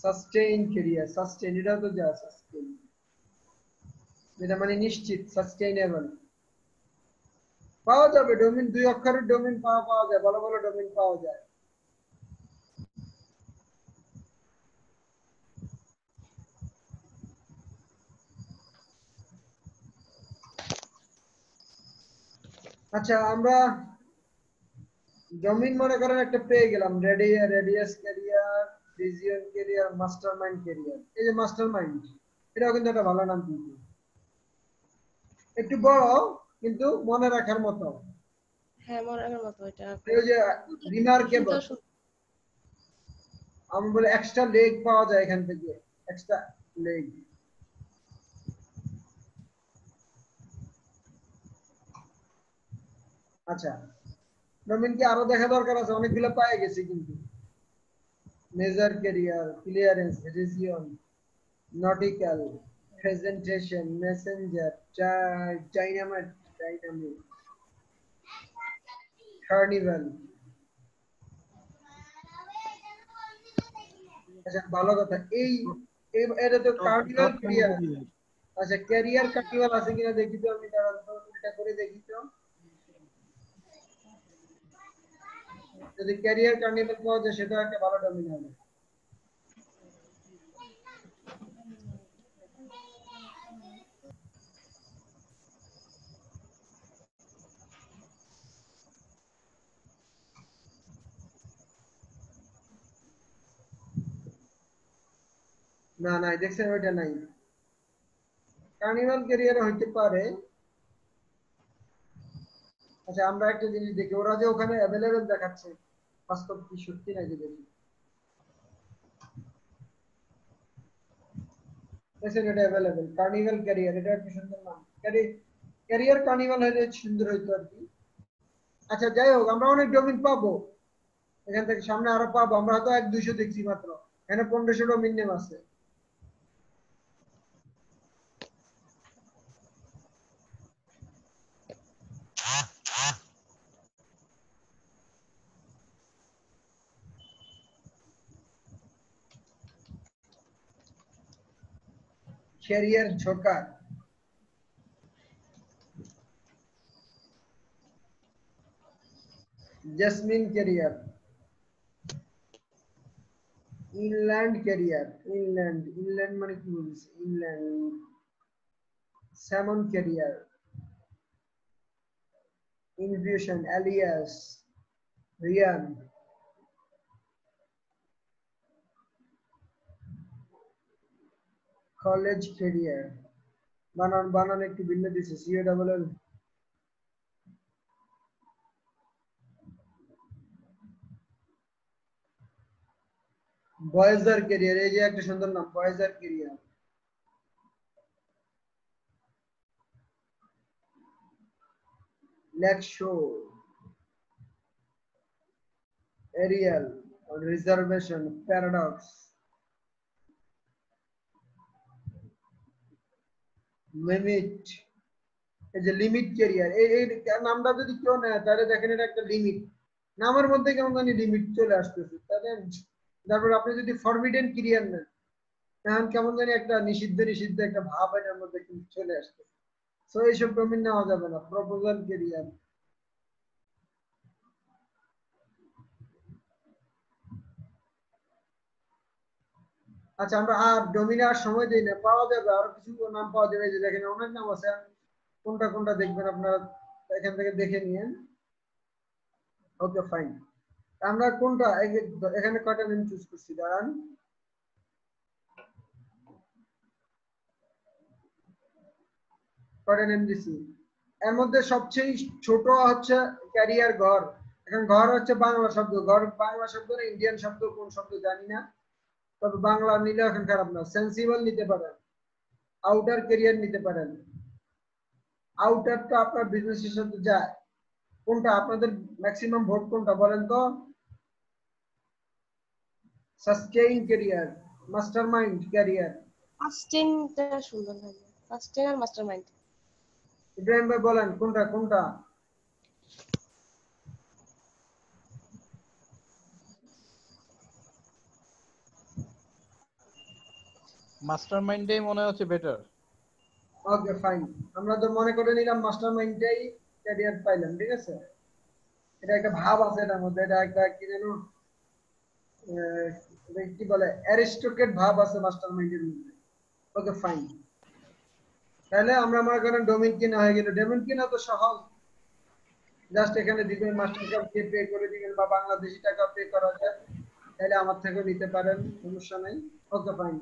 সাস্টেইন ক্যারিয়ার, সাস্টেইন এটাও তো যা সাস্টেইন, এটা মানে নিশ্চিত, সাস্টেইনেবল। পাওয়া যাবে ডোমেইন, 2 অক্ষরের ডোমেইন পাওয়া যায়, ভালো ভালো ডোমেইন পাওয়া যায়। আচ্ছা আমরা ডোমেইন মনে করেন একটা পেয়ে গেলাম, radius career, vision career, mastermind career. এই যে মাস্টারমাইন্ড, এটাও কিন্তু একটা ভালো নাম, কিন্তু একটু বড় কিন্তু মনে রাখার মতো। হ্যাঁ, মনে রাখার মতো এটা। এই যে রিমার্কেবল, আমি বলে এক্সট্রা লেগ পাওয়া যায় এখান থেকে, এক্সট্রা লেগ। আচ্ছা ডোমেইন কি আরো দেখা দরকার আছে? অনেকগুলো পায়ে গেছি কিন্তু। major career, clearance, region, nautical, presentation, messenger, dynamite, dynamic, carnival। আচ্ছা ভালো কথা, এটা তো কার্নিভাল ক্যারিয়ার। আচ্ছা ক্যারিয়ার কার্নিভাল আছে কিনা দেখি তো, আমি দাঁড়ান তো উল্টা করে দেখি তো, যদি ক্যারিয়ার কার্নিভাল পাওয়া যায় সেটা একটা ভালো ডোমেইন হবে। না না দেখছেন ওইটা নাই, কার্নিভাল ক্যারিয়ার হইতে পারে। আচ্ছা আমরা একটা জিনিস দেখি, ওরা যে ওখানে অ্যাভেলেবেল দেখাচ্ছে, বাস্তব কি সত্যি নাকি দেখি। দেখছেন এটা অ্যাভেলেবেল, কার্নিভাল ক্যারিয়ার, এটা একটা সুন্দর নাম, ক্যারিয়ার কার্নিভাল হলে সুন্দর হইতো আর কি। আচ্ছা যাই হোক, আমরা অনেক ডোমেইন পাবো এখান থেকে, সামনে আরো পাবো। আমরা হয়তো 1-200 দেখছি মাত্র, এখানে 1500 ডোমেইন নেম আছে। ক্যারিয়ার ঝোকা, jasmine career, inland career, inland মানে কি বলছে, ইনল্যান্ড, স্যামন ক্যারিয়ার, ইনভিউশন, এলিয়াস, রিয়ান, কলেজ ক্যারিয়ার। বানান একটু ভিন্ন দিছে, C O double L. Voyager career, এই যে একটা সুন্দর নাম, voyager career. Lakeshore, aerial, reservation, paradox, limit, এই যে লিমিট ক্যারিয়ার। এই নামটা যদি কেউ নেয় তাহলে দেখেন এটা একটা লিমিট, নামের মধ্যে কেমন জানি লিমিট চলে আসতেছে। তারপর আপনি যদি ফরবিডেন ক্যারিয়ার নেন, এখন কেমন জানি একটা নিষিদ্ধ নিষিদ্ধ একটা ভাব এটার মধ্যে কিন্তু চলে আসতেছে। তো এইসব ডোমেইন নেওয়া যাবে না। প্রপোজাল ক্যারিয়ার, আচ্ছা আমরা আর ডোমিনে আর সময় দিই না, পাওয়া যাবে আরো কিছু নাম পাওয়া যাবে। এই যে দেখেন অনেক নাম আছে, কোনটা কোনটা দেখবেন আপনারা এখান থেকে দেখে নিয়েন। ওকে ফাইন, আমরা কোনটা এখানে কয়টা নেম চুজ করছি, দাঁড়ান। কয়টা নেম দিছি, এর মধ্যে সবচেয়ে ছোট হচ্ছে ক্যারিয়ার ঘর। এখন ঘর হচ্ছে বাংলা শব্দ, ঘর বাংলা শব্দ না ইন্ডিয়ান শব্দ, কোন শব্দ জানি না, তবে বাংলা নিলে এখন খারাপ না। সেন্সিবল নিতে পারেন, আউটার ক্যারিয়ার নিতে পারেন। আউটারটা আপনার বিজনেসের সাথে যায়, কোনটা আপনাদের ম্যাক্সিমাম ভোট কোনটা বলেন তো? Sustain career, mastermind career. ফাস্টিংটা সুন্দর লাগে, ফাস্টিং আর মাস্টারমাইন্ড। ইব্রাহিম ভাই বলেন কোনটা কোনটা? মাস্টারমাইন্ডটাই মনে হচ্ছে বেটার। ওকে ফাইন, আমরা তো মনে করে নিলাম মাস্টারমাইন্ডটাই ক্যারিয়ার পাইলাম, ঠিক আছে। এটা একটা ভাব আছে এটার মধ্যে, এটা একটা কি যেন কি বলে, অ্যারিস্টোক্রেট ভাব আছে মাস্টারমাইন্ডের মধ্যে। ওকে ফাইন, তাহলে আমরা মনে করেন ডোমেইন কিনা হয়ে গেল। ডোমেইন কিনা তো সহজ, জাস্ট এখানে দিবেন, মাস্টার কার্ড দিয়ে পে করে দিবেন, বা বাংলাদেশি টাকা পে করা যায়, তাহলে আমার থেকেও নিতে পারেন, সমস্যা নাই। ওকে ফাইন,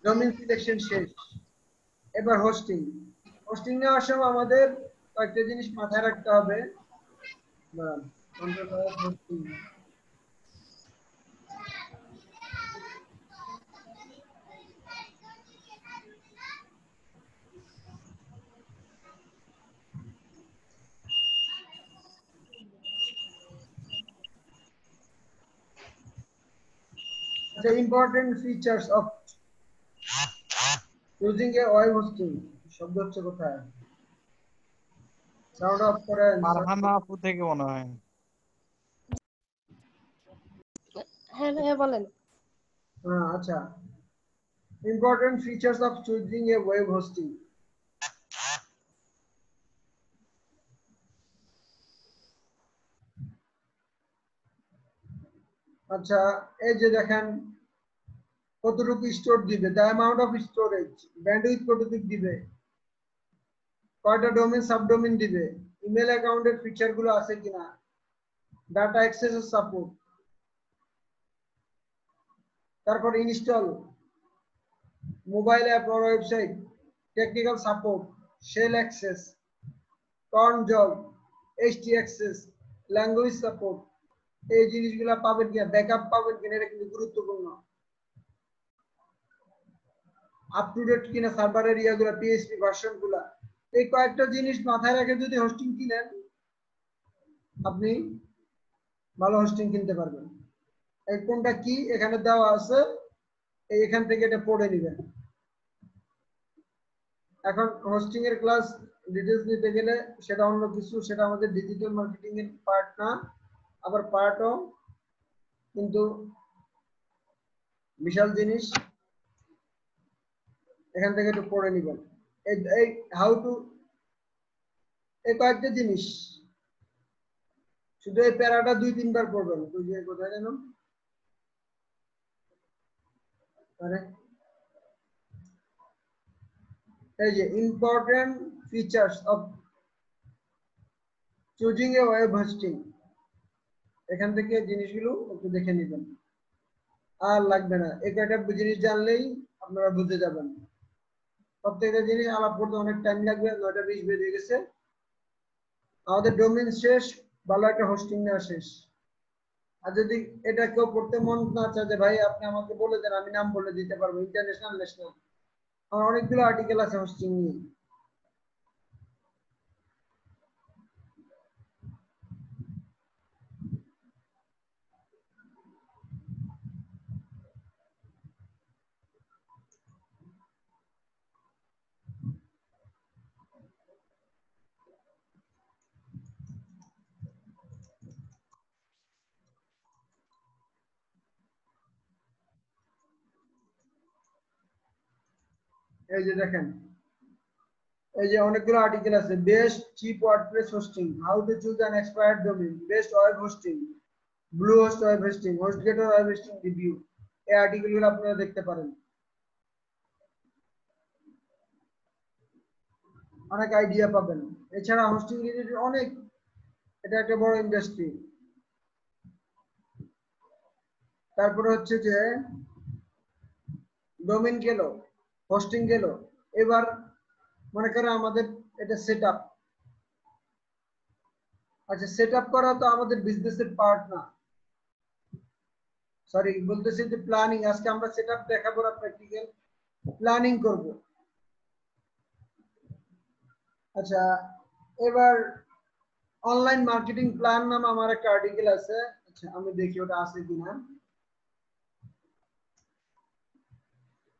ডোমেইন সিলেকশন শেষ। এবার হোস্টিং। হোস্টিং নেওয়ার সময় আমাদের কয়েকটা জিনিস মাথায় রাখতে হবে। হোস্টিং, আচ্ছা, important features of choosing a web hosting শব্দ হচ্ছে কোথায়? সাউন্ড অফ করেন। ফারহানা আপু থেকে মনে হয়। হ্যাঁ হ্যাঁ বলেন। আচ্ছা, important features of choosing a web hosting. আচ্ছা, এই যে দেখেন কতটুকু স্টোর দিবে, the amount of storage, bandwidth কতটুকু দিবে, কয়টা ডোমেন সাবডোমেন দিবে, ইমেল অ্যাকাউন্টের ফিচার গুলো আছে কিনা, ডাটা অ্যাক্সেস সাপোর্ট, তারপর install, mobile app or website, technical support, shell access, cron job, HT access, language support, এই জিনিসগুলো পাবেন কিনা, ব্যাকআপ পাবেন কিনা, এটা কিন্তু গুরুত্বপূর্ণ। আপ টু ডেট কিনা সার্ভারের ইয়াগুলো, পিএইচপি ভার্সন গুলা, এই কয়েকটা জিনিস মাথায় রেখে যদি হোস্টিং কিনেন আপনি ভালো হোস্টিং কিনতে পারবেন। এই কোনটা কি এখানে দেওয়া আছে, এখান থেকে এটা পড়ে নেবেন। এখন হোস্টিং এর ক্লাস ডিটেইলস নিতে গেলে সেটা অন্য কিছু, সেটা আমাদের ডিজিটাল মার্কেটিং এর পার্ট না, আবার পার্টও, কিন্তু বিশাল জিনিস। এখান থেকে একটু পড়ে নেবেন এই হাউ টু, এই কয়েকটা জিনিস শুধু এই প্যারাটা 2-3 বার পড়বেন। ওই যে কোথায় জানো, আরে এই যে important features of choosing a web hosting, এখান থেকে জিনিসগুলো একটু দেখে নেবেন, আর লাগবে না। এই কয়টা জিনিস জানলেই আপনারা বুঝে যাবেন। প্রত্যেকটা জিনিস আলাপ করতে অনেক টাইম লাগবে। 9:20 বেজে গেছে, আমাদের ডোমেইন শেষ, ভালো একটা হোস্টিং নেওয়া শেষ। আর যদি এটা কেউ পড়তে মন না চায় যে ভাই আপনি আমাকে বলে দেন, আমি নাম বলে দিতে পারবো, ইন্টারন্যাশনাল ন্যাশনাল, আমার অনেকগুলো আর্টিকেল আছে হোস্টিং নিয়ে। এই যে দেখেন, এই যে অনেকগুলো আর্টিকেল আছে। Best cheap WordPress hosting, how to choose an expired domain, best web hosting, Bluehost web hosting, HostGator web hosting review, এই আর্টিকেলগুলো আপনারা দেখতে পারেন। অনেক আইডিয়া পাবেন। এছাড়া হোস্টিং রিলেটেড অনেক, এটা একটা বড় ইন্ডাস্ট্রি। তারপরে হচ্ছে যে ডোমেইন গেল, হোস্টিং গেল, এবার মনে করেন আমাদের এটা সেটআপ। আচ্ছা, সেটআপ করা তো আমাদের বিজনেসের পার্ট না, সরি বলতেছি যে প্ল্যানিং। আজকে আমরা সেটআপ দেখাবো না, প্র্যাকটিক্যাল প্ল্যানিং করব। আচ্ছা, এবার অনলাইন মার্কেটিং প্ল্যান নামে আমার একটা আর্টিকেল আছে। আচ্ছা, আমি দেখি ওটা আছে কিনা।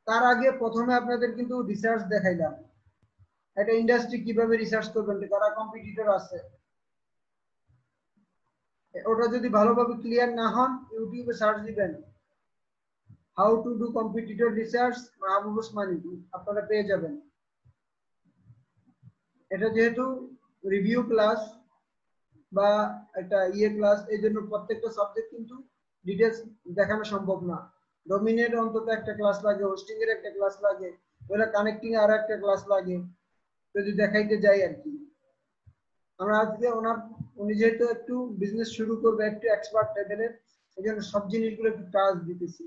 তার আগে প্রথমে আপনাদের কিন্তু রিসার্চ দেখাইলাম, একটা ইন্ডাস্ট্রি কিভাবে রিসার্চ করবেন, কারা কম্পিটিটর আছে। ওটা যদি ভালোভাবে ক্লিয়ার না হন, ইউটিউবে সার্চ দিবেন how to do competitor research Mahbub Osmani, আপনারা পেয়ে যাবেন। এটা যেহেতু রিভিউ ক্লাস বা একটা ক্লাস, এই জন্য প্রত্যেকটা সাবজেক্ট কিন্তু ডিটেলস দেখানো সম্ভব না। ডোমিনের অন্তত একটা ক্লাস লাগে, হোস্টিং এর একটা ক্লাস লাগে, ওটা কানেক্টিং এর আরো একটা ক্লাস লাগে, যদি দেখাইতে যাই আর কি। আমরা আজকে উনি যেহেতু একটু বিজনেস শুরু করবে, একটু এক্সপার্ট লেভেলের, এই জন্য সব জিনিসগুলো একটু টাচ দিতেছি।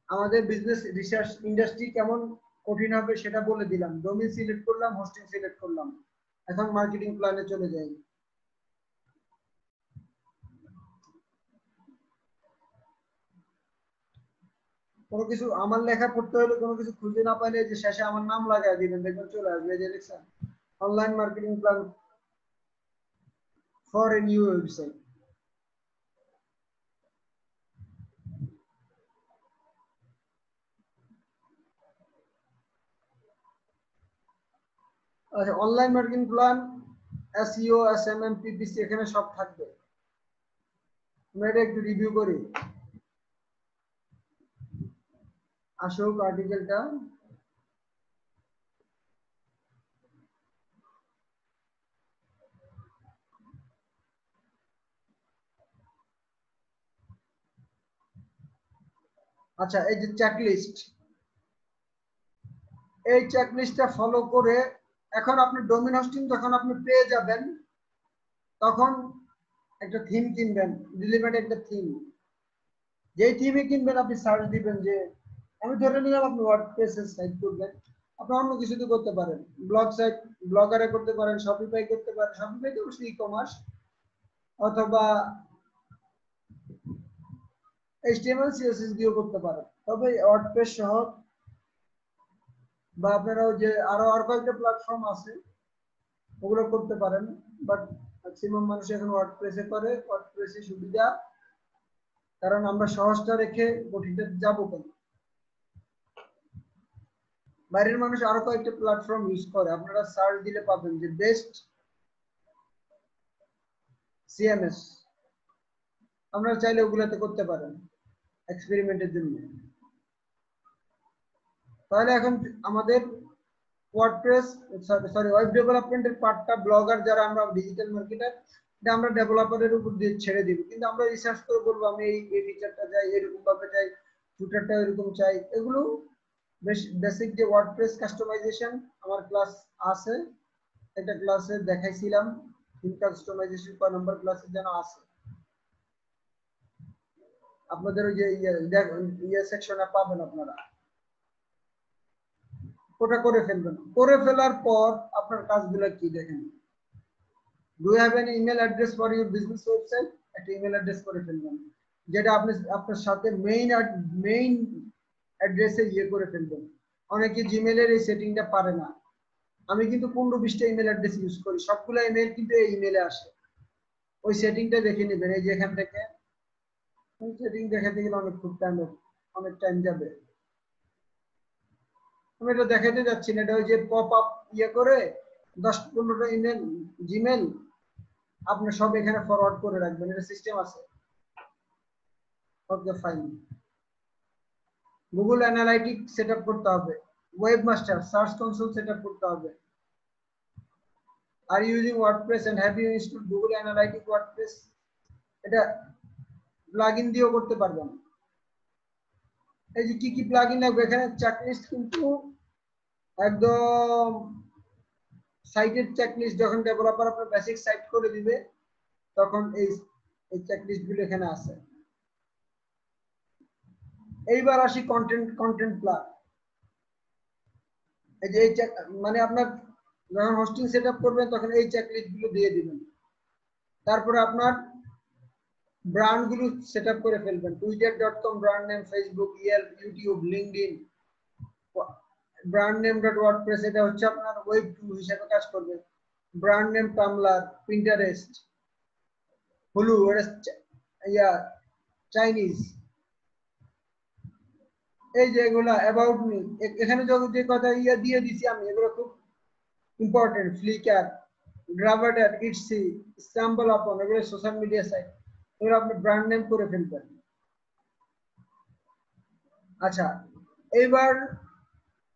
আমাদের বিজনেস রিসার্চ ইন্ডাস্ট্রি কেমন কঠিন হবে সেটা বলে দিলাম। ডোমেইন সিলেক্ট করলাম, হোস্টিং সিলেক্ট করলাম, এখন মার্কেটিং প্ল্যানে চলে যাই। কোনো কিছু আমার লেখা পড়তে হলে কোনো কিছু খুঁজে না পাইলে যে শেষে আমার নাম লাগাই দিবেন, দেখবেন চলে আসবে। এই যে দেখছেন, online marketing plan for a new website. আচ্ছা, online marketing plan, SEO, SMM, PPC এখানে সব থাকবে। আমরা এটা একটু রিভিউ করি। আসুক আর্টিকেলটা। আচ্ছা, এই যে চেকলিস্ট, এই চেকলিস্টটা ফলো করে এখন আপনি ডোমেইন হোস্টিং যখন আপনি পেয়ে যাবেন তখন একটা থিম কিনবেন, রিলেভেন্ট একটা থিম। যেই থিমে কিনবেন আপনি সার্চ দিবেন যে, আমি ধরে নিলাম আপনি ওয়ার্ডপ্রেসের সাইট করবেন, আপনি অন্য কিছুতে করতে পারেন, ব্লগ সাইট, ব্লগারে করতে পারেন, শপিফাই করতে পারেন, শপিফাই তো অবশ্যই ই কমার্স, অথবা এইচটিএমএল সিএসএস দিয়েও করতে পারেন। তবে ওয়ার্ডপ্রেস সহ বা আপনারা যে আর কয়েকটা প্ল্যাটফর্ম আছে ওগুলো করতে পারেন, বাট ম্যাক্সিমাম মানুষ এখন ওয়ার্ডপ্রেসে করে। ওয়ার্ডপ্রেসে সুবিধা, কারণ আমরা সহজটা রেখে কঠিনটা যাবো কেন। বাইরের মানুষ আরো কয়েকটা প্ল্যাটফর্ম ইউজ করে, আপনারা সার্চ দিলে পাবেন যে বেস্ট সিএমএস, আপনারা চাইলে ওগুলাতে করতে পারেন এক্সপেরিমেন্টের জন্য। তাহলে এখন আমাদের ওয়ার্ডপ্রেস সরি ওয়েব ডেভেলপমেন্টের পার্টটা, ব্লগার যারা আমরা ডিজিটাল মার্কেটার, এটা আমরা ডেভেলপারের উপর দিয়ে ছেড়ে দিব। কিন্তু আমরা রিসার্চ করে বলবো আমি এই ফিচারটা চাই, এরকম ভাবে চাই, ফুটারটা এরকম চাই। এগুলো বেসিক যে ওয়ার্ডপ্রেস কাস্টমাইজেশন আমার ক্লাস আছে, একটা ক্লাসে দেখাইছিলাম থিম কাস্টমাইজেশন, কয় নম্বর ক্লাসে যেন আছে আপনাদের ওই যে ইয়ে সেকশনে পাবেন আপনারা। ওটা করে ফেলবেন। করে ফেলার পর আপনার কাজগুলো কি দেখেন। Do you have an email address for your business website? একটা ইমেল অ্যাড্রেস করে ফেলবেন, যেটা আপনি আপনার সাথে মেইন অ্যাড্রেসে ইয়ে করে ফেলবেন। অনেকে জিমেলের এই সেটিংটা পারে না। আমি কিন্তু 15-20টা ইমেল অ্যাড্রেস ইউজ করি, সবগুলো ইমেল কিন্তু এই ইমেলে আসে। ওই সেটিংটা দেখে নেবেন, এই যে এখান থেকে সেটিং দেখাতে গেলে অনেক টাইম যাবে। আমি এটা দেখাতে যাচ্ছি না, এটা ওই যে পপ আপ ইয়ে করে 10-15টা ইমেল জিমেল আপনি সব এখানে ফরওয়ার্ড করে রাখবেন, এটা সিস্টেম আছে। Okay fine. Google analytics setup করতে হবে, ওয়েবমাস্টার সার্চ কনসোল সেটআপ করতে হবে। Are you using WordPress and have you installed Google analytics WordPress? এটা প্লাগইন দিয়েও করতে পারবেন। এই যে কি প্লাগইন লাগবে এখানে চেকলিস্ট, কিন্তু একদম সাইটের চেকলিস্ট যখন ডেভেলপার আপনার বেসিক সাইট করে দিবে তখন এই চেকলিস্ট গুলো এখানে আছে। এইবার আসি কন্টেন্ট প্লাগ। এই যে মানে আপনার যখন হোস্টিং সেটআপ করবেন তখন এই চেকলিস্ট গুলো দিয়ে দিবেন। তারপরে আপনার ব্র্যান্ড গুলো সেটআপ করে ফেলবেন, twitter.com brand name, Facebook, Yelp, YouTube, LinkedIn. Brand name dot WordPress, এটা হচ্ছে আপনার ওয়েব টুল হিসেবে কাজ করবে। ব্র্যান্ড নেম টামলার, পিন্টারেস্ট, হুলু, ইয়া চাইনিজ। এই যে এগুলা অ্যাবাউট মি, এখানে যে কথা ইয়া দিয়ে দিছি আমি, এগুলো খুব ইম্পর্টেন্ট। ফ্লিকার, গ্রাভাডার, ইটসি, স্টাম্বল আপন, এগুলো সোশ্যাল মিডিয়া সাইট, এগুলো আপনি ব্র্যান্ড নেম করে ফেলবেন। আচ্ছা, এইবার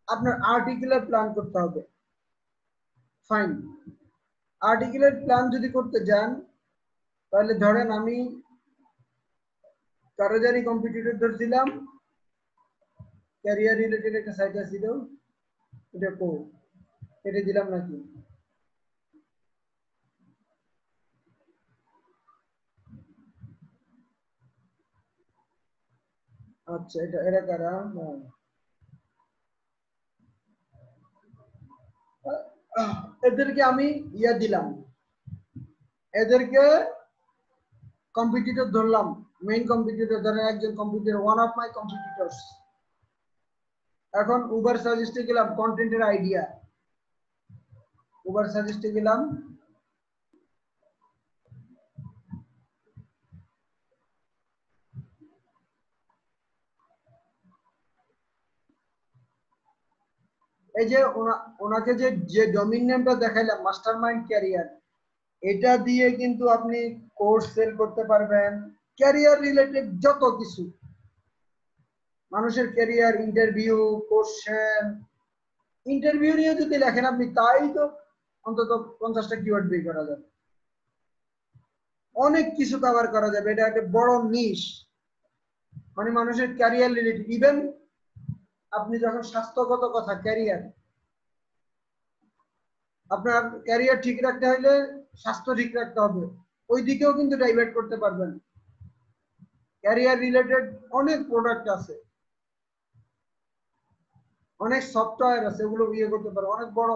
আপনার আর্টিকেলের প্ল্যান করতে হবে। ফাইন, আর্টিকেলের প্ল্যান যদি করতে যান তাহলে ধরেন আমি কারোজারি কম্পিটিটর ধরছিলাম, ক্যারিয়ার রিলেটেড একটা সাইট আছিল, এটা কেটে দিলাম নাকি? আচ্ছা, এটা কারা? এদেরকে আমি ইয়া দিলাম, এদেরকে কম্পিটিটর ধরলাম, মেইন কম্পিটিটর ধরেন একজন competitor, one of my competitors. এখন উবার সাজেস্টে গেলাম কন্টেন্টের আইডিয়া, উবার সাজেস্টে গেলাম, এই যে ওনাকে যে ডোমেইন নেমটা দেখাইলাম মাস্টারমাইন্ড ক্যারিয়ার, এটা দিয়ে কিন্তু আপনি কোর্স সেল করতে পারবেন, ক্যারিয়ার রিলেটেড যত কিছু, মানুষের ক্যারিয়ার, ইন্টারভিউ, কোশ্চেন, ইন্টারভিউ নিয়ে যদি লেখেন আপনি, তাই তো অন্তত 50টা কিওয়ার্ড বের করা যাবে, অনেক কিছু কভার করা যাবে। এটা একটা বড় নিশ, মানে মানুষের ক্যারিয়ার রিলেটেড। ইভেন আপনি যখন স্বাস্থ্যগত কথা, ক্যারিয়ার, আপনার ক্যারিয়ার ঠিক রাখতে হলে স্বাস্থ্য ঠিক রাখতে হবে, ওই দিকেও কিন্তু ডাইভার্ট করতে পারবেন। ক্যারিয়ার রিলেটেড অনেক প্রোডাক্ট আছে, অনেক সফটওয়্যার আছে, ওগুলো ইয়ে করতে পারো, অনেক বড়।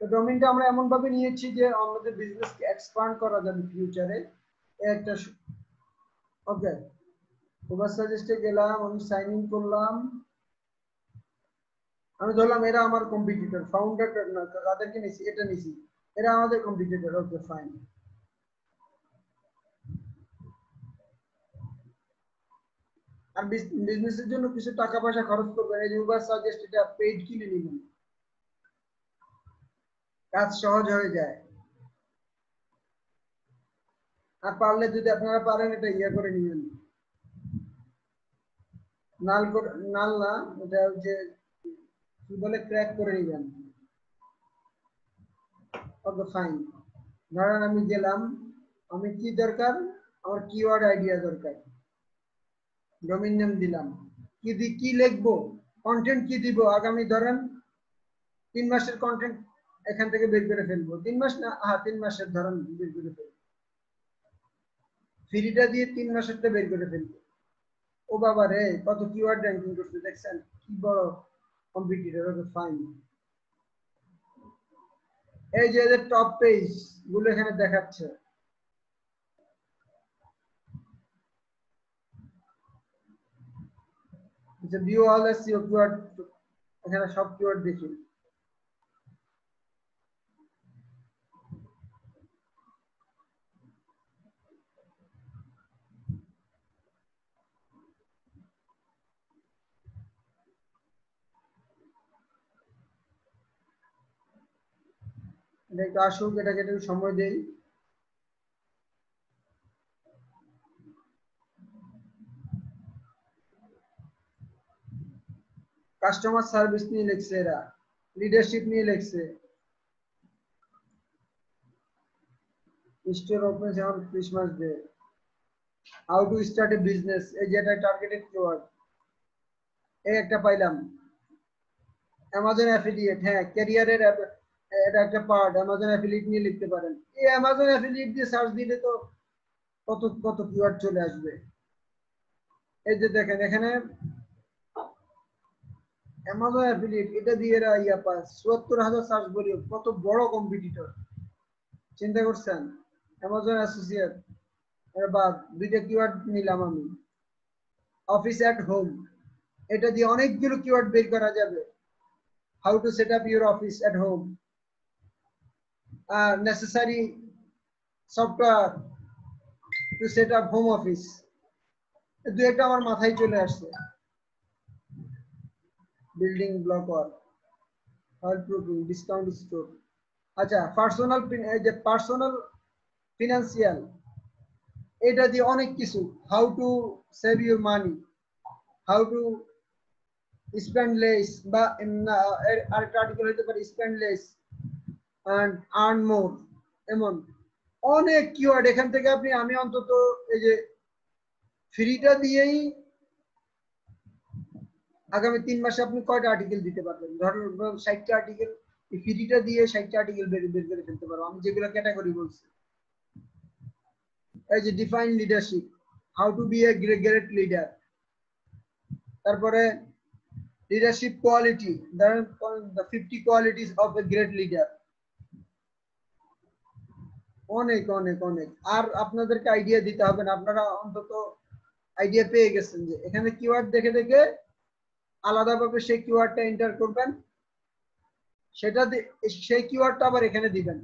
তো ডোমেইনটা আমরা এমন ভাবে নিয়েছি যে আমাদের বিজনেসকে এক্সপান্ড করা যাবে ফিউচারে। একটা ওকে, ওভার সাজেস্টে গেলাম, আমি সাইন ইন করলাম, আমি ধরলাম এরা আমার কম্পিটিটর, ফাউন্ডার না, তাদেরকে নিছি, এটা নিছি, এরা আমাদের কম্পিটিটর। Okay fine. আর বিজনেসের জন্য কিছু টাকা পয়সা খরচ করবেন, এই ওভার সাজেস্ট এটা পেইড কিনে নিবেন, কাজ সহজ হয়ে যায়। আর পারলে যদি আপনারা পারেন এটা ইয়ে করে নিবেন, নাল না, এটা যে কি বলে, ক্র্যাক করে নিবেন। Okay fine. ধরেন আমি গেলাম, আমি কি দরকার, আমার কিওয়ার্ড আইডিয়া দরকার, ডোমেইন নেম দিলাম, কি লিখবো, কন্টেন্ট কি দিব, আগামী ধরেন 3 মাসের কন্টেন্ট এখান থেকে বের করে ফেলবো, 3 মাস না, 3 মাসের ধরেন বের করে ফেলবো, ফ্রিটা দিয়ে 3 মাসেরটা বের করে ফেলবো। ও বাবা রে, কত কিওয়ার্ড র্যাঙ্কিং করতে, দেখছেন কি বড় কম্পিটিটর। Okay fine. এই যে টপ পেজ গুলো এখানে দেখাচ্ছে, ভিউ অল এসইও কিওয়ার্ড, এখানে সব কিওয়ার্ড দেখি। এটা একটু আসুক, এটাকে একটু সময় দেই। কাস্টমার সার্ভিস নিয়ে লিখছে, এরা লিডারশিপ নিয়ে লিখছে, store open on Christmas day, how to start A business, এই যেটা টার্গেটেড কিওয়ার্ড, এই একটা পাইলাম। অ্যামাজন অ্যাফিলিয়েট, হ্যাঁ ক্যারিয়ারের এটা একটা পার্ট, অ্যামাজন অ্যাফিলিয়েট নিয়ে লিখতে পারেন। এই অ্যামাজন অ্যাফিলিয়েট দিয়ে সার্চ দিলে তো কত কত কিওয়ার্ড চলে আসবে। এই যে দেখেন এখানে অ্যামাজন অ্যাফিলিয়েট, এটা দিয়ে এরা ইয়া পায় ৭৪,০০০ সার্চ বলি, কত বড় কম্পিটিটর, চিন্তা করছেন। অ্যামাজন অ্যাসোসিয়েট, এর বাদ দুইটা কিওয়ার্ড নিলাম আমি, অফিস এট হোম, এটা দিয়ে অনেকগুলো কিওয়ার্ড বের করা যাবে। How to set up your office at home, necessary software two set up home office, দু একটা আমার মাথায় চলে আসছে। Building block work, file proofing, discount store. আচ্ছা, পার্সোনাল ফিনান্সিয়াল, এটা দিয়ে অনেক কিছু, how to save your money, how to spend less, বা আরেকটা আর্টিকেল হতে পারে spend less and earn more, এমন অনেক কিওয়ার্ড এখান থেকে আপনি, আমি অন্তত এই যে ফ্রিটা দিয়েই আগামী 3 মাসে আপনি কয়টা আর্টিকেল দিতে পারবেন, ধরুন 60টা আর্টিকেল, এই ফ্রিটা দিয়ে 60টা আর্টিকেল বের করে ফেলতে পারবো আমি, যেগুলো ক্যাটাগরি বলছি। এই যে define leadership, how to be a great leader, তারপরে লিডারশিপ কোয়ালিটি, ধরেন the 50 qualities of a great leader, অনেক অনেক অনেক। আর আপনাদেরকে আইডিয়া দিতে হবে না, আপনারা অন্তত আইডিয়া পেয়ে গেছেন যে এখানে কিওয়ার্ড দেখে দেখে আলাদাভাবে সেই কিওয়ার্ডটা এন্টার করবেন, সেটা সেই কিওয়ার্ডটা আবার এখানে দিবেন,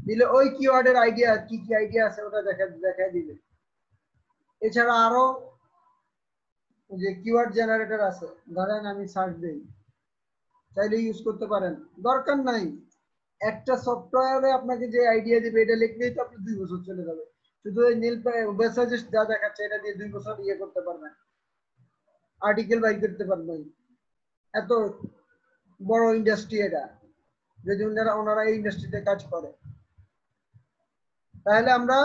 দিলে ওই কিওয়ার্ডের আইডিয়া কি কি আইডিয়া আছে ওটা দেখায় দিবে। এছাড়া আরো যে কিওয়ার্ড জেনারেটর আছে, ধরেন আমি সার্চ দেই চাইলে ইউজ করতে পারেন, দরকার নাই। একটা সফটওয়্যারে আপনাকে যে আইডিয়া দিবে এটা লিখলেই তো আপনার 2 বছর চলে যাবে। শুধু এই নীল ওয়েব সাজেস্ট যা দেখাচ্ছে এটা দিয়ে 2 বছর ইয়ে করতে পারবেন, আর্টিকেল বাইর করতে পারবেন। এত বড় ইন্ডাস্ট্রি এটা, যদি ওনারা এই ইন্ডাস্ট্রিতে কাজ করে। তাহলে আমরা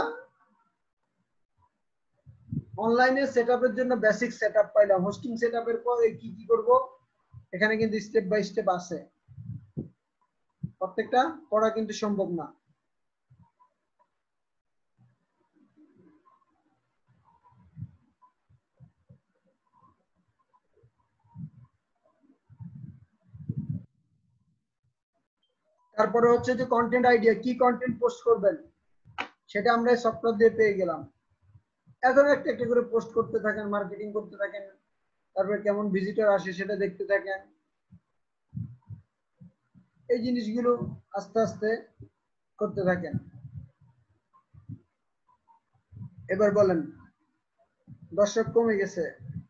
অনলাইনে সেটআপের জন্য বেসিক সেটআপ পাইলাম। হোস্টিং সেটআপের পর কি কি করব এখানে কিন্তু স্টেপ বাই স্টেপ আছে, প্রত্যেকটা পড়া কিন্তু সম্ভব না। তারপরে হচ্ছে যে কন্টেন্ট আইডিয়া, কি কন্টেন্ট পোস্ট করবেন সেটা আমরা সফটওয়্যার দিয়ে পেয়ে গেলাম। এখন একটা একটা করে পোস্ট করতে থাকেন, মার্কেটিং করতে থাকেন, তারপরে কেমন ভিজিটর আসে সেটা দেখতে থাকেন। এই জিনিসগুলো আস্তে আস্তে করতে থাকেন। এবার বলেন, দর্শক কমে গেছে,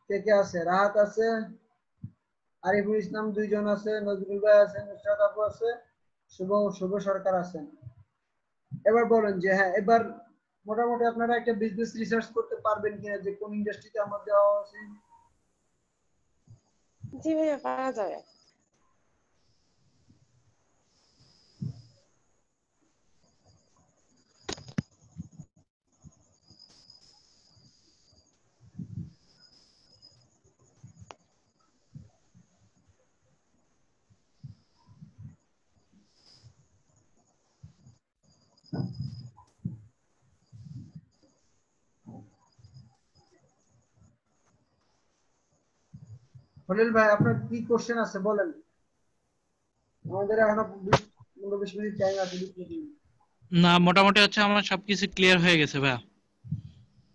কে কে আছে? রাহাত আছে, আরিফুল ইসলাম 2 জন আছে, নজরুল ভাই আছে, নুসরাত আপু আছে, শুভ সরকার আছেন। এবার বলেন যে হ্যাঁ, এবার মোটামুটি আপনারা একটা বিজনেস রিসার্চ করতে পারবেন কিনা যে কোন ইন্ডাস্ট্রিতে আমার দেওয়া আছে। জি ভাইয়া, পারা যাবে। খলিল ভাই, আপনার কি কোশ্চেন আছে বলেন, আমাদের এখনো 20 মিনিট টাইম আছে। 20 মিনিট। না, মোটামুটি হচ্ছে আমার সবকিছু ক্লিয়ার হয়ে গেছে ভাইয়া।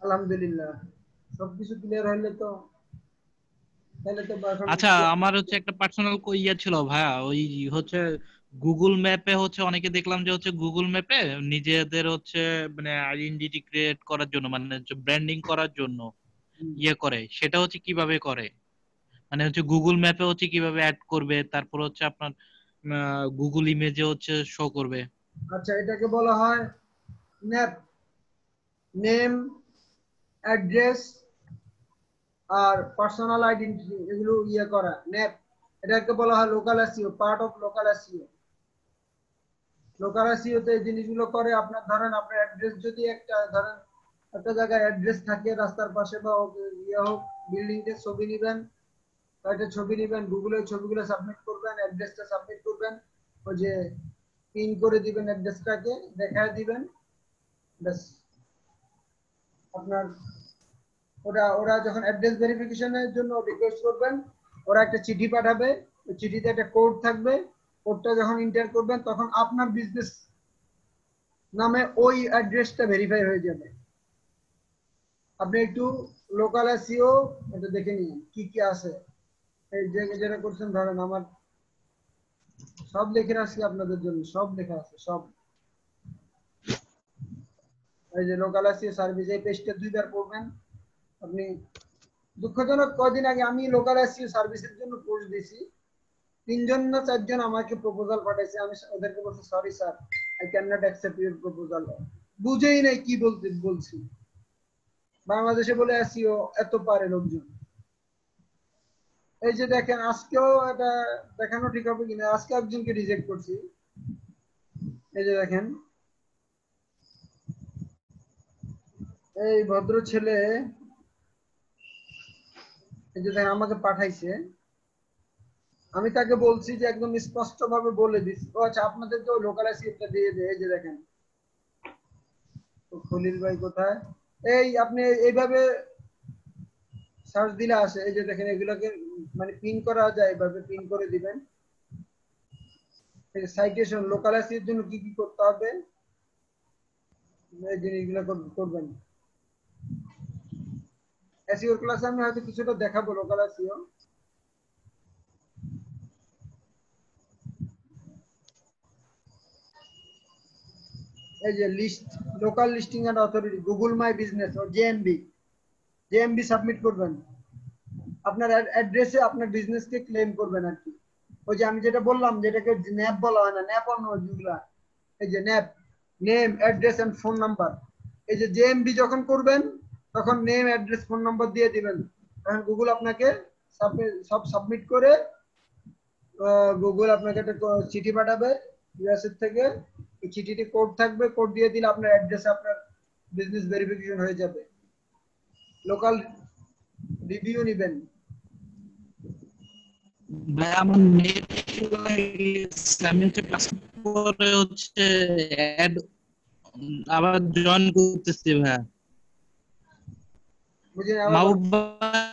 আলহামদুলিল্লাহ, সবকিছু ক্লিয়ার হইলে তো তাহলে তো এখন আচ্ছা, আমার হচ্ছে একটা পার্সোনাল ইয়ে ছিল ভাইয়া, ওই হচ্ছে গুগল ম্যাপে হচ্ছে অনেকে দেখলাম যে হচ্ছে গুগল ম্যাপে নিজেদের হচ্ছে মানে আইডেন্টিটি ক্রিয়েট করার জন্য, মানে হচ্ছে ব্র্যান্ডিং করার জন্য ইয়ে করে, সেটা হচ্ছে কিভাবে করে? মানে হচ্ছে গুগল ম্যাপে হচ্ছে কিভাবে অ্যাড করবে, তারপর হচ্ছে আপনার গুগল ইমেজে হচ্ছে শো করবে। আচ্ছা, এটাকে বলা হয় ন্যাপ, নেম, অ্যাড্রেস আর পার্সোনাল আইডেন্টিটি, এগুলো ইয়ে করা ন্যাপ। এটাকে বলা হয় local SEO, part of local SEO. Local SEO তে এই জিনিসগুলো করে। আপনার ধরেন আপনার অ্যাড্রেস যদি ধরেন একটা জায়গায় অ্যাড্রেস থাকে রাস্তার পাশে বা ইয়ে হোক, বিল্ডিং এর ছবি নেবেন, একটা ছবি নেবেন, গুগলের ছবিগুলো সাবমিট করবেন, অ্যাড্রেসটা সাবমিট করবেন, ওই যে পিন করে দিবেন, অ্যাড্রেসটাকে দেখায় দিবেন, ব্যাস আপনার ওরা যখন অ্যাড্রেস ভেরিফিকেশনের জন্য রিকোয়েস্ট করবেন, ওরা একটা চিঠি পাঠাবে, ওই চিঠিতে একটা কোড থাকবে, কোডটা যখন এন্টার করবেন তখন আপনার বিজনেস নামে ওই অ্যাড্রেসটা ভেরিফাই হয়ে যাবে। আপনি একটু লোকাল এসইও এটা দেখে নিন কি কি আছে। এই যে যেটা করছেন, ধরেন আমার সব লিখে রাখছি আপনাদের জন্য, সব লেখা আছে সব। এই যে লোকাল এসইও সার্ভিস, এই পেজটা 2 বার পড়বেন আপনি। দুঃখজনক, কয়দিন আগে আমি লোকাল এসইও সার্ভিসের জন্য পোস্ট দিছি, 3 জন না 4 জন আমাকে প্রপোজাল পাঠাইছে। আমি ওদেরকে বলছি sorry sir, I can not accept your proposal. বুঝেই নাই কি বলছি। বাংলাদেশে বলে এসইও এত পারে লোকজন। এই যে দেখেন, আজকেও এটা দেখানো ঠিক হবে কিনা, আজকে একজনকে রিজেক্ট করছি। এই যে দেখেন, এই ভদ্র ছেলে, এই যে দেখেন আমাকে পাঠাইছে। আমি তাকে বলছি যে একদম স্পষ্ট ভাবে বলে দিচ্ছি, ও আচ্ছা আপনাদেরকে ওই লোকাল এসইওটা দিয়ে দেয়। এই যে দেখেন, তো খলিল ভাই কোথায়? এই আপনি এইভাবে সার্চ দিলে আসে। এই যে দেখেন, এগুলোকে মানে পিন করা যায়, এভাবে পিন করে দিবেন। সাইটেশন লোকাল এসইওর জন্য কি কি করতে হবে এই জিনিসগুলো করবেন। এসইওর ক্লাসে আমি হয়তো কিছুটা দেখাবো লোকাল এসইও। এই যে list, local listing and authority, Google my business ও জেএমবি সাবমিট করবেন। আপনার অ্যাড্রেসে আপনার বিজনেসকে ক্লেম করবেন আর কি। ওই যে আমি যেটা বললাম যেটাকে ন্যাপ বলা হয় না, ন্যাপ অন্য যেগুলা, এই যে NAP, name address and phone number, এই যে জেএমবি যখন করবেন তখন নেম অ্যাড্রেস ফোন নাম্বার দিয়ে দিবেন, তখন গুগল আপনাকে সব সাবমিট করে গুগল আপনাকে একটা চিঠি পাঠাবে ইউএসএ থেকে, এই চিঠিতে কোড থাকবে, কোড দিয়ে দিলে আপনার অ্যাড্রেসে আপনার বিজনেস ভেরিফিকেশন হয়ে যাবে, লোকাল রিভিউ নেবেন। ভাই আমার নেট আমি হচ্ছে ক্লাস করে হচ্ছে অ্যাড আবার জয়েন করতেছি ভাই। বুঝলেন? মাহবুব ভাই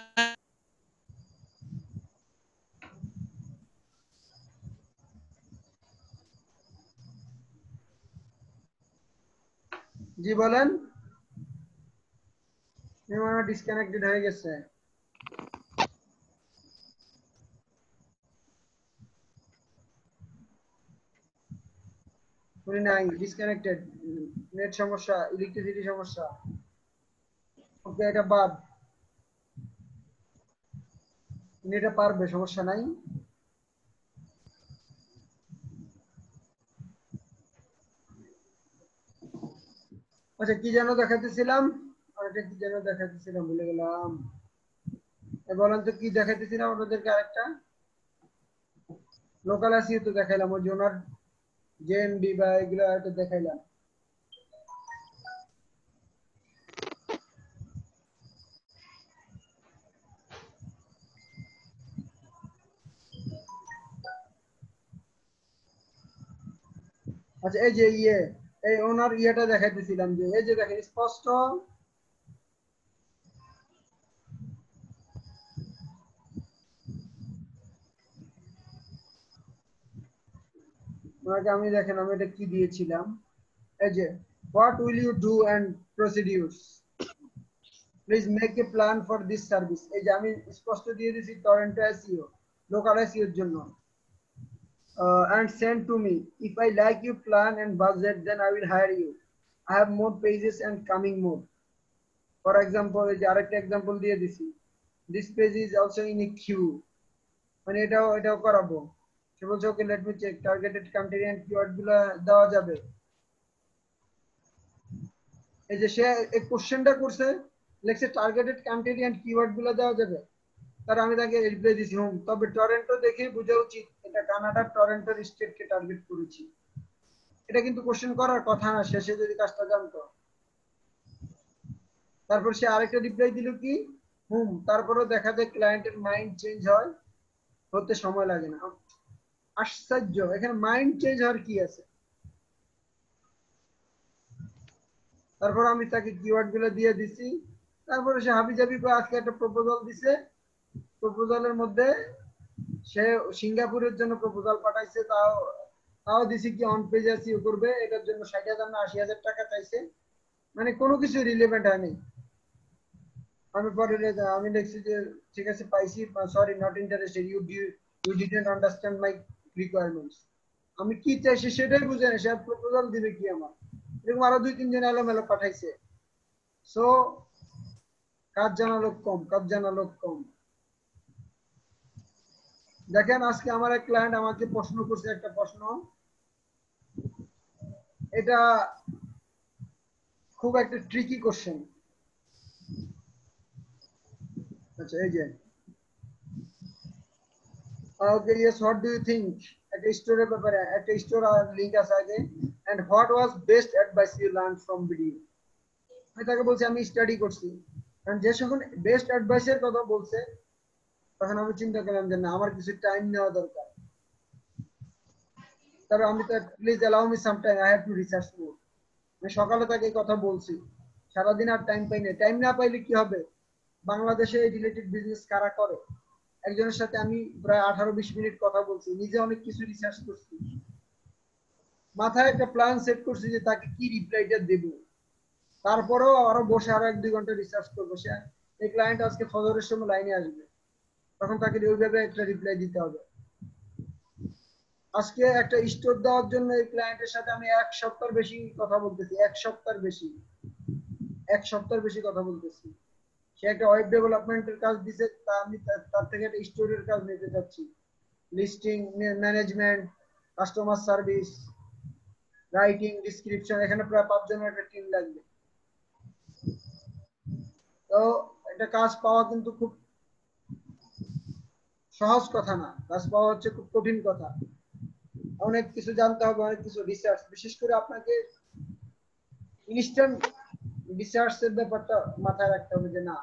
জি বলেন, ডিসকানেক্টেড হয়ে গেছে। শুনি নাই, ডিসকানেক্টেড, নেট সমস্যা, ইলেকট্রিসিটি সমস্যা। ওকে, এটা বাদ, এটা পারবে, সমস্যা নাই। আচ্ছা, কি যেন দেখাতেছিলাম, আরেকটা কি যেন দেখাতেছিলাম, ভুলে গেলাম। বলেন তো কি দেখাতেছিলাম আপনাদেরকে? আরেকটা লোকাল আসিও তো দেখাইলাম, ওই জোনার জেএমবি বা এগুলো হয়তো দেখাইলাম। আচ্ছা, এই যে এই ওনার ইয়েটা দেখাইতেছিলাম, যে এই যে দেখেন স্পষ্ট, ওনাকে আমি দেখেন আমি এটা কি দিয়েছিলাম, এই যে what will you do and procedures, please make a plan for this service. এই যে আমি স্পষ্ট দিয়ে দিয়েছি টরেন্টো এসইও, লোকাল এসইও এর জন্য। And send to me. If I like your plan and budget, then I will hire you. I have more pages and coming more. For example, এই যে আরেকটা এক্সাম্পল দিয়ে দিছি, this page is also in a queue, মানে এটাও করাবো। সে বলছে okay, let me check, targeted country and keyword গুলো দেওয়া যাবে। এই যে সে এই কোশ্চেনটা করছে, লেখছে টার্গেটেড কান্ট্রি এন্ড কিওয়ার্ড গুলো দেওয়া যাবে, তার আমি তাকে রিপ্লাই দিছি হুম, তবে টরেন্টো দেখে বোঝা উচিত এটা কানাডার টরেন্টোর স্টেটকে টার্গেট করেছি। এটা কিন্তু কোশ্চেন করার কথা না, শেষে যদি কাজটা জানতো। তারপর সে আরেকটা রিপ্লাই দিল কি, হুম, তারপরেও দেখা যায় ক্লায়েন্টের মাইন্ড চেঞ্জ হতে সময় লাগে না। আশ্চর্য, এখানে মাইন্ড চেঞ্জ হওয়ার কি আছে? তারপর আমি তাকে কিওয়ার্ড গুলো দিয়ে দিছি, তারপরে সে হাবিজাবি করে আজকে একটা প্রপোজাল দিছে, প্রপোজালের মধ্যে সে সিঙ্গাপুরের জন্য প্রপোজাল পাঠাইছে, তাও দিছি কি অন পেজ এসইও করবে, এটার জন্য 60,000 না 80,000 টাকা চাইছে, মানে কোনো কিছু রিলেভেন্ট হয়নি। আমি পরে আমি লিখছি যে ঠিক আছে পাইছি, sorry not interested, you didn't understand my requirements. আমি কি চাইছি সেটাই বুঝে না, সে প্রপোজাল দিবে কি আমার? এরকম আরো 2-3 জন এলোমেলো পাঠাইছে। সো কাজ জানা লোক কম। দেখেন আজকে আমার এক ক্লায়েন্ট আমাকে প্রশ্ন করছে একটা প্রশ্ন, এটা খুব একটা ট্রিকি কোশ্চেন। আচ্ছা, এই যে okay, yes, what do you think, একটা স্টোরের ব্যাপারে, একটা স্টোর লিংক আছে আগে, and what was best advice you learn from video. আমি তাকে বলছি আমি স্টাডি করছি, কারণ যে যখন বেস্ট অ্যাডভাইসের কথা বলছে তখন আমি চিন্তা করলাম যে না, আমার কিছু টাইম নেওয়া দরকার। তবে আমি তো, please allow me some time, I have to research more. আমি সকালে তাকে কথা বলছি, সারাদিন আর টাইম পাই না। টাইম না পাইলে কি হবে? বাংলাদেশে এই রিলেটেড বিজনেস কারা করে? একজনের সাথে আমি প্রায় 18-20 মিনিট কথা বলছি, নিজে অনেক কিছু রিসার্চ করছি, মাথায় একটা প্ল্যান সেট করছি যে তাকে কি রিপ্লাইটা দেব। তারপরেও আরো বসে আরো 1-2 ঘন্টা রিসার্চ করবো। সে এই ক্লায়েন্ট আজকে ফজরের সময় লাইনে আসবে, তখন তাকে ওইভাবে একটা রিপ্লাই দিতে হবে। আজকে একটা স্টোর দেওয়ার জন্য এই ক্লায়েন্টের সাথে আমি 1 সপ্তাহ বেশি কথা বলতেছি, 1 সপ্তাহ বেশি কথা বলতেছি। সে একটা ওয়েব ডেভেলপমেন্টের কাজ দিছে, তা আমি তার থেকে একটা স্টোরের কাজ নিতে চাচ্ছি। Listing management, customer service, writing, description, এখানে প্রায় 5 জনের একটা টিম লাগবে। তো এটা কাজ পাওয়া কিন্তু খুব সহজ কথা না, কাজ পাওয়া হচ্ছে খুব কঠিন কথা। অনেক কিছু জানতে হবে, অনেক কিছু রিসার্চ, বিশেষ করে আপনাকে ইনস্ট্যান্ট রিসার্চের ব্যাপারটা মাথায় রাখতে হবে যে না,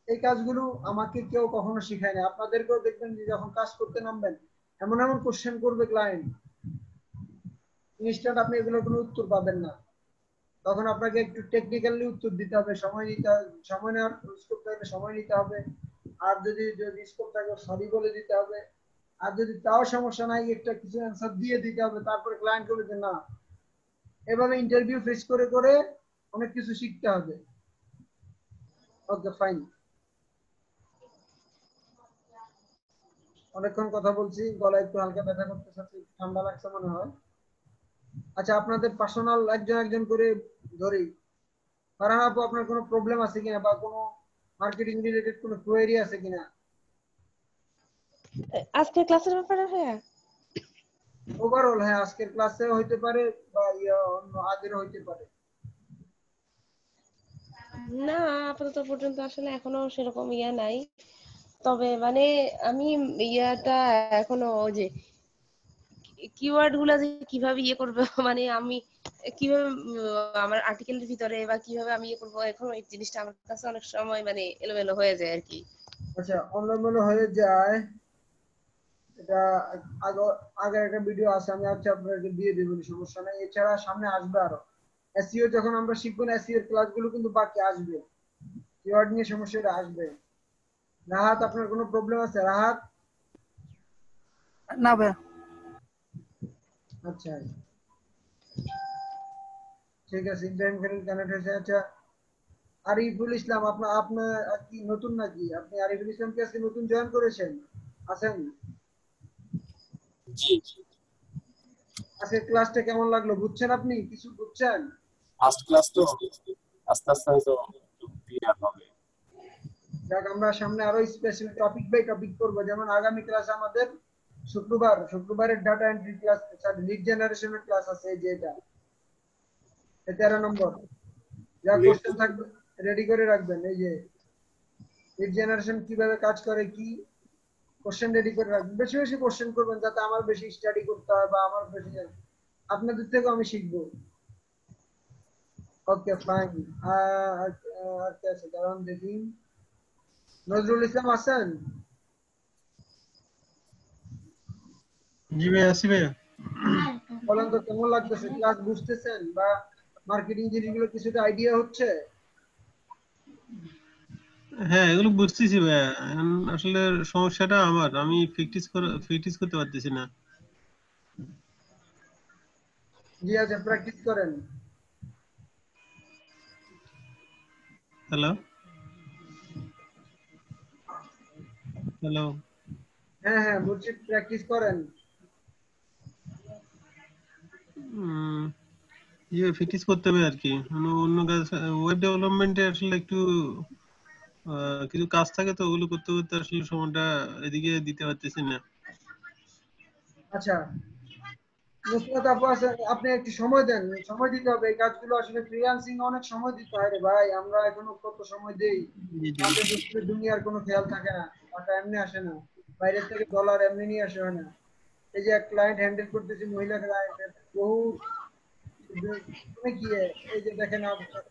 এই কাজগুলো আমাকে কেউ কখনো শিখায় না। আপনাদেরকেও দেখবেন যে যখন কাজ করতে নামবেন এমন এমন কোশ্চেন করবে ক্লায়েন্ট, ইনস্ট্যান্ট আপনি এগুলোর কোনো উত্তর পাবেন না। তখন আপনাকে একটু টেকনিক্যালি উত্তর দিতে হবে, সময় নিতে হবে, সময় নেওয়ার স্কোপ থাকলে সময় নিতে হবে, আর যদি স্কোপ থাকে সরি বলে দিতে হবে, আর যদি তাও সমস্যা নাই একটা কিছু অ্যান্সার দিয়ে দিতে হবে। তারপরে ক্লায়েন্ট বলে যে না, এভাবে ইন্টারভিউ ফেস করে করে অনেক কিছু শিখতে হবে। ওকে ফাইন, অনেকক্ষণ কথা বলছি, গলা একটু হালকা ব্যথা করতেছে, ঠান্ডা লাগছে মনে হয়। আচ্ছা, আপনাদের পার্সোনাল একজন একজন করে ধরি। ফারহান আপু, আপনার কোনো প্রবলেম আছে কিনা বা কোনো মার্কেটিং রিলেটেড কোনো কোয়েরি আছে কিনা? আজকে ক্লাসের ব্যাপারে হ্যাঁ ওভারঅল, হ্যাঁ, আজকের ক্লাসে হইতে পারে বা অন্য আগের হইতে পারে। না, আপাতত পর্যন্ত আসলে এখনো সেরকম নাই। তবে মানে আমি ইয়াটা এখনো ওই যে কিওয়ার্ড গুলা যে কিভাবে করবে মানে আমি কিভাবে আমার আর্টিকেলের ভিতরে বা কিভাবে আমি করব, এখন এই জিনিসটা আমার কাছে অনেক সময় মানে এলোমেলো হয়ে যায় আর কি। আচ্ছা, অন্যমনে হয়ে যায়, এটা আগে আগে একটা ভিডিও আছে, আমি আচ্ছা আপনাকে দিয়ে দেব, সমস্যা নাই। এছাড়া সামনে আসবে আরো এসইও, যখন আমরা শিখবো না এসইও এর ক্লাসগুলো কিন্তু বাকি আসবে, কিওয়ার্ড নিয়ে সমস্যাটা আসবে। রাহাত, আপনার কোনো প্রবলেম আছে রাহাত? না ভাইয়া। আচ্ছা ঠিক আছে, ইব্রাহিম খালিল কানেক্ট হয়েছে। আচ্ছা, আরিফুল ইসলাম, আপনার কি নতুন নাকি? আপনি আরিফুল ইসলাম কি আজকে নতুন জয়েন করেছেন? আছেন? জি আজকে ক্লাসটা কেমন লাগলো? বুঝছেন? আপনি কিছু বুঝছেন? ফার্স্ট ক্লাস তো আস্তে আস্তে হয়তো ক্লিয়ার হবে। যাক, আমরা সামনে আরো স্পেশাল টপিক বাই টপিক করবো। যেমন আগামী ক্লাস আমাদের শুক্রবারের ডাটা এন্ট্রি ক্লাস, লিড জেনারেশনের ক্লাস আছে, এই যে এটা 13 নম্বর। যা কোশ্চেন থাকবে রেডি করে রাখবেন। এই যে লিড জেনারেশন কিভাবে কাজ করে, কি কোশ্চেন রেডি করে রাখবেন, বেশি বেশি কোশ্চেন করবেন যাতে আমার বেশি স্টাডি করতে হয় বা আমার বেশি আপনাদের থেকেও আমি শিখবো। Okay fine. আর কি আছে কারণ দেখি, নজরুল ইসলাম আছেন? জি ভাই, আছি ভাইয়া। বলেন তো কেমন লাগতেছে, ক্লাস বুঝতেছেন বা মার্কেটিং জিনিসগুলো কিছুটা আইডিয়া হচ্ছে? হ্যাঁ, এগুলো বুঝতেছি ভাইয়া। এখন আসলে সমস্যাটা আমার, আমি প্র্যাকটিস করতে পারতেছি না। জি আচ্ছা, প্র্যাকটিস করেন। হ্যালো হ্যালো হ্যাঁ হ্যাঁ বলছি, প্র্যাকটিস করেন। প্র্যাকটিস করতে হবে আর কি। মানে অন্য কাজ, ওয়েব ডেভেলপমেন্টে আসলে একটু কিছু কাজ থাকে, তো ওগুলো করতে করতে আসলে সময়টা এদিকে দিতে পারতেছি না। আচ্ছা, নুসরাত আপু আছেন, আপনি একটু সময় দেন, সময় দিতে হবে। এই কাজগুলো আসলে ফ্রিল্যান্সিং অনেক সময় দিতে হয় রে ভাই, আমরা এখনো কত সময় দেই, জি জি। হাতে বসলে দুনিয়ার কোনো খেয়াল থাকে না, টাকা এমনি আসে না, বাইরের থেকে ডলার এমনি নিয়ে আসে হয় না। এই যে ক্লায়েন্ট হ্যান্ডেল করতেছি, মহিলা ক্লায়েন্ট, বহু মানে কি, এই যে দেখেন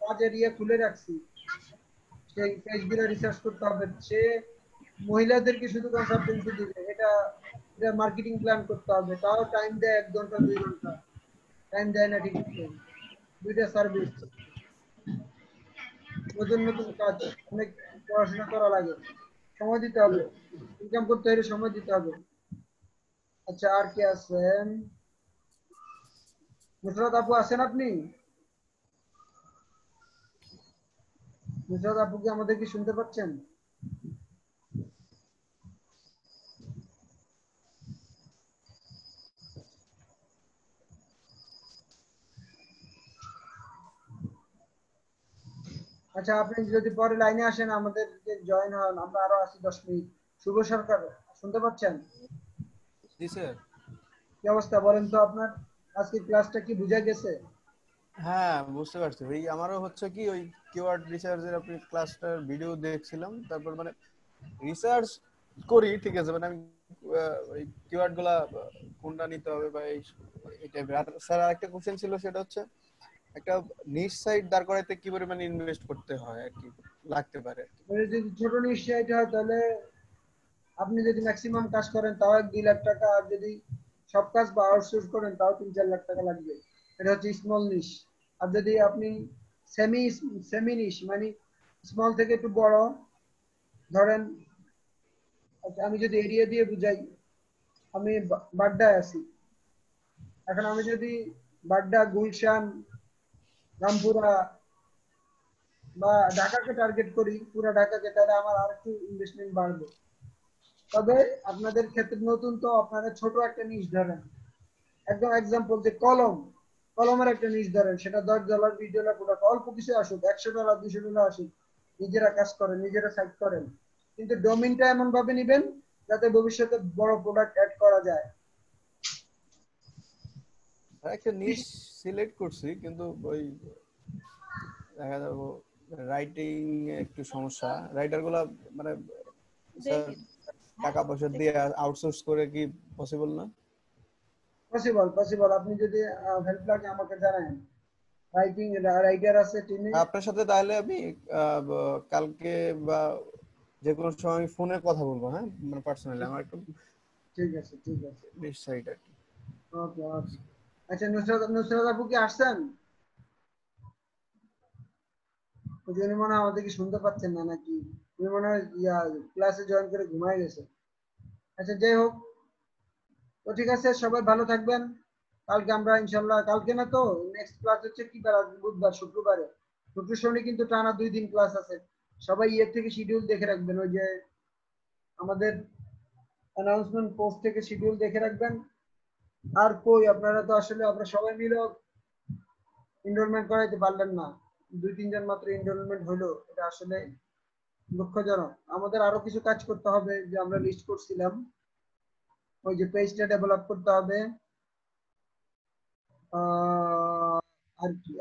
কাজের খুলে রাখছি, সেই পেজগুলো রিসার্চ করতে হবে, সে মহিলাদেরকে শুধু কনসালটেন্সি দিবে, এটা এটা মার্কেটিং প্ল্যান করতে হবে, তাও টাইম দেয় 1 ঘন্টা 2 ঘন্টা, টাইম দেয় না ঠিক মতো। দুইটা সার্ভিস, নতুন নতুন কাজ, অনেক পড়াশোনা করা লাগে, সময় দিতে হবে, ইনকাম করতে হলে সময় দিতে হবে। আচ্ছা, আর কে আছেন? নুসরাত আপু আছেন আপনি? নুসরাত আপু কি আমাদের কি শুনতে পাচ্ছেন? আচ্ছা, আপনি যদি পরে লাইনে আসেন, আমাদের জয়েন হন, আমরা আরো আছি 10 মিনিট। শুভ সরকার শুনতে পাচ্ছেন? জি স্যার। কি অবস্থা বলেন তো আপনার? আজকে ক্লাসটা কি বুঝা গেছে? হ্যাঁ বুঝতে পারছি। ওই আমারও হচ্ছে কি ওই কিওয়ার্ড রিসার্চের আপনি ক্লাসটার ভিডিও দেখছিলাম, তারপর মানে রিসার্চ করি ঠিক আছে, মানে আমি ওই কিওয়ার্ড গুলা কোনটা নিতে হবে বা এই টাইপের। আর স্যার আরেকটা কোশ্চেন ছিল, সেটা হচ্ছে একটা নিশ সাইট দাঁড় করাইতে কি পরিমাণে ইনভেস্ট করতে হয় আর কি, লাগতে পারে আর কি। যদি ছোট নিশ্চয় হয় তাহলে আপনি যদি ম্যাক্সিমাম কাজ করেন তাও 1-2 লাখ টাকা, আর যদি সব কাজ বা আউটসোর্স করেন তাও 3-4 লাখ টাকা লাগবে। এটা হচ্ছে স্মল নিশ। আর যদি আপনি সেমি সেমি নিশ মানে স্মল থেকে একটু বড় ধরেন, আমি যদি এরিয়া দিয়ে বুঝাই, আমি বাড্ডায় আছি, এখন আমি যদি বাড্ডা, গুলশান, রামপুরা বা ঢাকাকে টার্গেট করি, পুরো ঢাকাকে, তাহলে আমার আর একটু ইনভেস্টমেন্ট বাড়বে। তবে আপনাদের ক্ষেত্রে নতুন তো আপনারা ছোট একটা নিশ ধরেন, একদম এক্সাম্পল যে কলমের একটা নিশ ধরেন, সেটা $10, $20 প্রোডাক্ট, অল্প কিছু আসুক, $100, $200 আসুক, নিজেরা কাজ করেন, নিজেরা সাইট করেন, কিন্তু ডোমেইনটা এমন ভাবে নেবেন যাতে ভবিষ্যতে বড় প্রোডাক্ট অ্যাড করা যায়। একটা নিশ সিলেক্ট করছি, কিন্তু ওই দেখা যাবো রাইটিং একটু সমস্যা। রাইটার গুলা মানে স্যার টাকা পয়সা দিয়ে আউটসোর্স করে কি পসিবল না? পসিবল। আপনি যদি হেল্প লাগে আমাকে জানান, রাইটার আছে টিমে। আপনার সাথে তাহলে আমি কালকে বা যে কোনো সময় ফোনে কথা বলবো, হ্যাঁ মানে পার্সোনালি আমার একটু ঠিক আছে নিশ সাইট আর কি। ওকে। আচ্ছা, নুসরাত আপু কি আসছেন? উনি মনে হয় আমাদেরকে শুনতে পাচ্ছেন না নাকি, উনি মনে হয় ক্লাসে জয়েন করে ঘুমায় গেছে। আচ্ছা যাই হোক, তো ঠিক আছে, সবাই ভালো থাকবেন। কালকে আমরা ইনশাল্লাহ, কালকে না তো নেক্সট ক্লাস হচ্ছে কি বার, বুধবার, শুক্র শনি কিন্তু টানা 2 দিন ক্লাস আছে। সবাই ইয়ে থেকে শিডিউল দেখে রাখবেন, ওই যে আমাদের অ্যানাউন্সমেন্ট পোস্ট থেকে শিডিউল দেখে রাখবেন। আর কই, আপনারা তো আসলে আপনারা সবাই মিলে এনরোলমেন্ট করাইতে পারলেন না, 2-3 জন মাত্র এনরোলমেন্ট হলো, এটা আসলে দুঃখজনক। আমাদের আরো কিছু কাজ করতে হবে, যে আমরা লিস্ট করছিলাম, ওই যে পেজটা ডেভেলপ করতে হবে, আর কি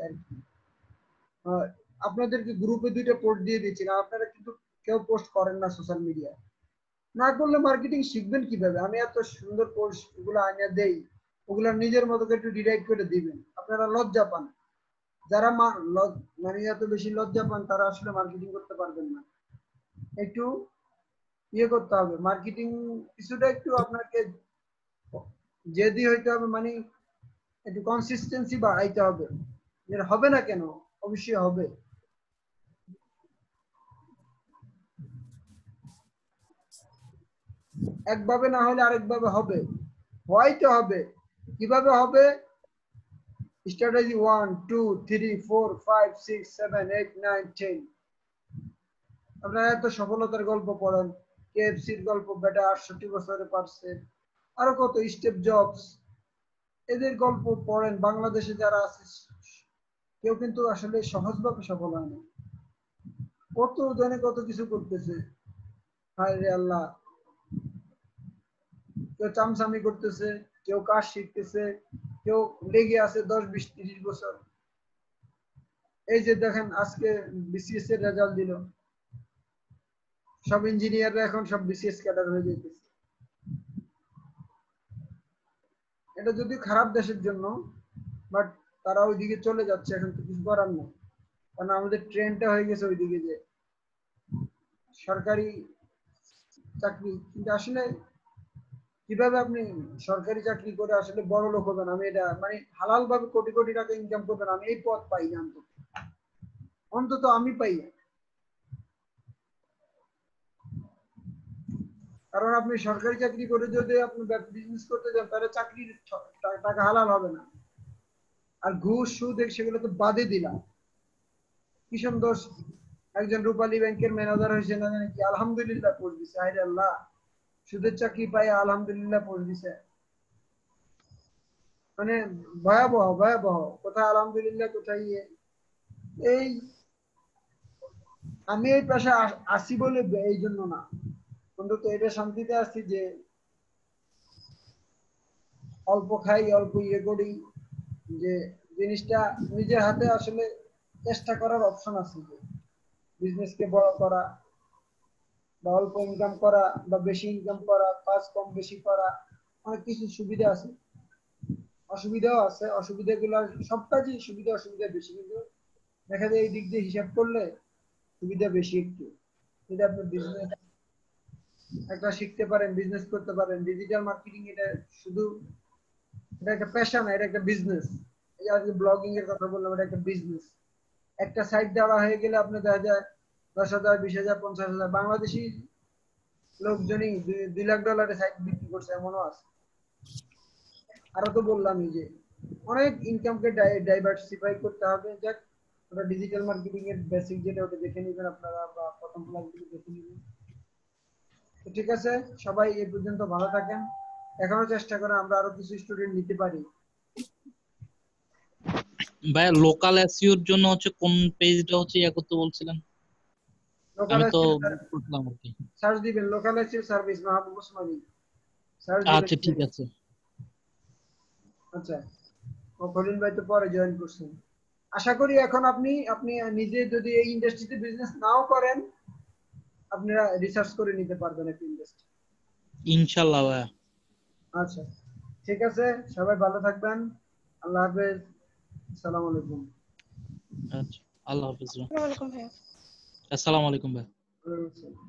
আপনাদেরকে গ্রুপে 2টা পোস্ট দিয়ে দিয়েছিলাম, আপনারা কিন্তু কেউ পোস্ট করেন না সোশ্যাল মিডিয়া। না করলে মার্কেটিং শিখবেন কিভাবে? আমি এত সুন্দর পোস্ট গুলো আনিয়ে দেই, ওগুলো নিজের মতো করে একটু ডিরাইট করে দিবেন। আপনারা লজ্জা পান, যারা মানে এত বেশি লজ্জা পান তারা আসলে মার্কেটিং করতে পারবেন না। একটু ইয়ে করতে হবে, মার্কেটিং কিছুটা একটু আপনাকে জেদি হইতে হবে, মানে একটু কনসিস্টেন্সি বাড়াইতে হবে। যেটা হবে না কেন, অবশ্যই হবে। একভাবে না হলে আরেকভাবে হবে, হয়তো হবে। কিভাবে হবে? স্ট্র্যাটেজি 1 2 3 4 5 6 7 8 9 10। আপনারা এত সফলতার গল্প পড়েন, কেএফসির গল্প, বেটা 68 বছরে পারছে, আরো কত স্টেপ জবস, এদের গল্প পড়েন। বাংলাদেশে যারা আছে কেউ কিন্তু আসলে সহজভাবে সফল হয় না, কত জনে কত কিছু করতেছে। হায় রে আল্লাহ, কেউ চামচামি করতেছে, কেউ কাজ শিখতেছে, কেউ লেগে আছে 10 20 30 বছর। এই যে দেখেন আজকে বিসিএস এর রেজাল্ট দিল, সব ইঞ্জিনিয়াররা এখন সব বিসিএস ক্যাডার হয়ে যেতেছে। এটা যদি খারাপ দেশের জন্য, বাট তারা ওইদিকে চলে যাচ্ছে, এখন তো কিছু করার নেই, কারণ আমাদের ট্রেনটা হয়ে গেছে ওইদিকে যে সরকারি চাকরি। কিন্তু আসলে কিভাবে আপনি সরকারি চাকরি করে আসলে বড় লোক হবেন, আমি এটা মানে হালাল ভাবে কোটি কোটি টাকা ইনকাম করবেন, আমি এই পথ পাই না, অন্তত আমি পাই না। কারণ আপনি সরকারি চাকরি করে যদি আপনি বিজনেস করতে যান, তাহলে চাকরির টাকা হালাল হবে না। আর ঘুষ সুদ সেগুলো তো বাদে দিলাম। কি সুন্দর একজন রূপালী ব্যাংকের ম্যানেজার হয়েছে না জানি কি, আলহামদুলিল্লাহ পোস্ট দিছে। হায় আল্লাহ, সুদের চাকরি পাই আলহামদুলিল্লাহ পোস্ট দিছে। মানে ভয়াবহ, কোথায় আলহামদুলিল্লাহ, কোথায় ইয়ে। এই আমি এই পেশা আসি বলে এই জন্য না, বন্ধু তো এটা শান্তিতে আসছি যে অল্প খাই অল্প ইয়ে করি, যে জিনিসটা নিজের হাতে আসলে চেষ্টা করার অপশন আছে, যে বিজনেসকে বড় করা বা অল্প ইনকাম করা বা বেশি ইনকাম করা, কাজ কম বেশি করা, অনেক কিছু সুবিধা আছে, অসুবিধাও আছে। অসুবিধাগুলো সব কাজই সুবিধা অসুবিধা বেশি, কিন্তু দেখা যায় এই দিক দিয়ে হিসাব করলে সুবিধা বেশি একটু। যদি আপনি বিজনেস একটা শিখতে পারেন, বিজনেস করতে পারেন, ডিজিটাল মার্কেটিং এটা শুধু এটা একটা প্যাশন, এটা একটা বিজনেস। এই যে আজকে ব্লগিং এর কথা বললাম, এটা একটা বিজনেস। একটা সাইট দেওয়া হয়ে গেলে আপনি দেখা যায় 10,000, 20,000, 50,000 বাংলাদেশি লোকজনই $2 লাখ সাইট বিক্রি করছে, এমনও আছে। আরো তো বললামই যে অনেক ইনকামকে ডাইভার্সিফাই করতে হবে। যাক, ওটা ডিজিটাল মার্কেটিং এর বেসিক যেটা, ওটা দেখে নেবেন আপনারা, বা প্রথম ক্লাসগুলো দেখে নেবেন। তো ঠিক আছে, সবাই এই পর্যন্ত ভালো থাকেন। এখনো চেষ্টা করে আমরা আরো কিছু স্টুডেন্ট নিতে পারি। ভাই লোকাল এসইওর জন্য হচ্ছে কোন পেজটা হচ্ছে ইয়া করতে বলছিলেন? লোকাল আমি তো এসইও করলাম আর কি। সার্চ দিবেন, লোকাল এসইও সার্ভিস মাহবুব ওসমানী সার্চ দিবেন। আচ্ছা ঠিক আছে। আচ্ছা, ও খলিল ভাই তো পরে জয়েন করছেন। আশা করি এখন আপনি আপনি নিজে যদি এই ইন্ডাস্ট্রিতে বিজনেস নাও করেন, আপনারা রিসার্চ করে নিতে পারবেন একটা ইন্ডাস্ট্রি। ইনশাআল্লাহ ভাই। আচ্ছা ঠিক আছে, সবাই ভালো থাকবেন। আল্লাহ হাফেজ, আসসালামু আলাইকুম। আচ্ছা, আল্লাহ হাফেজ। আসসালামু আলাইকুম ভাইয়া। আসসালামু আলাইকুম ভাই। ওয়ালাইকুম আসসালাম।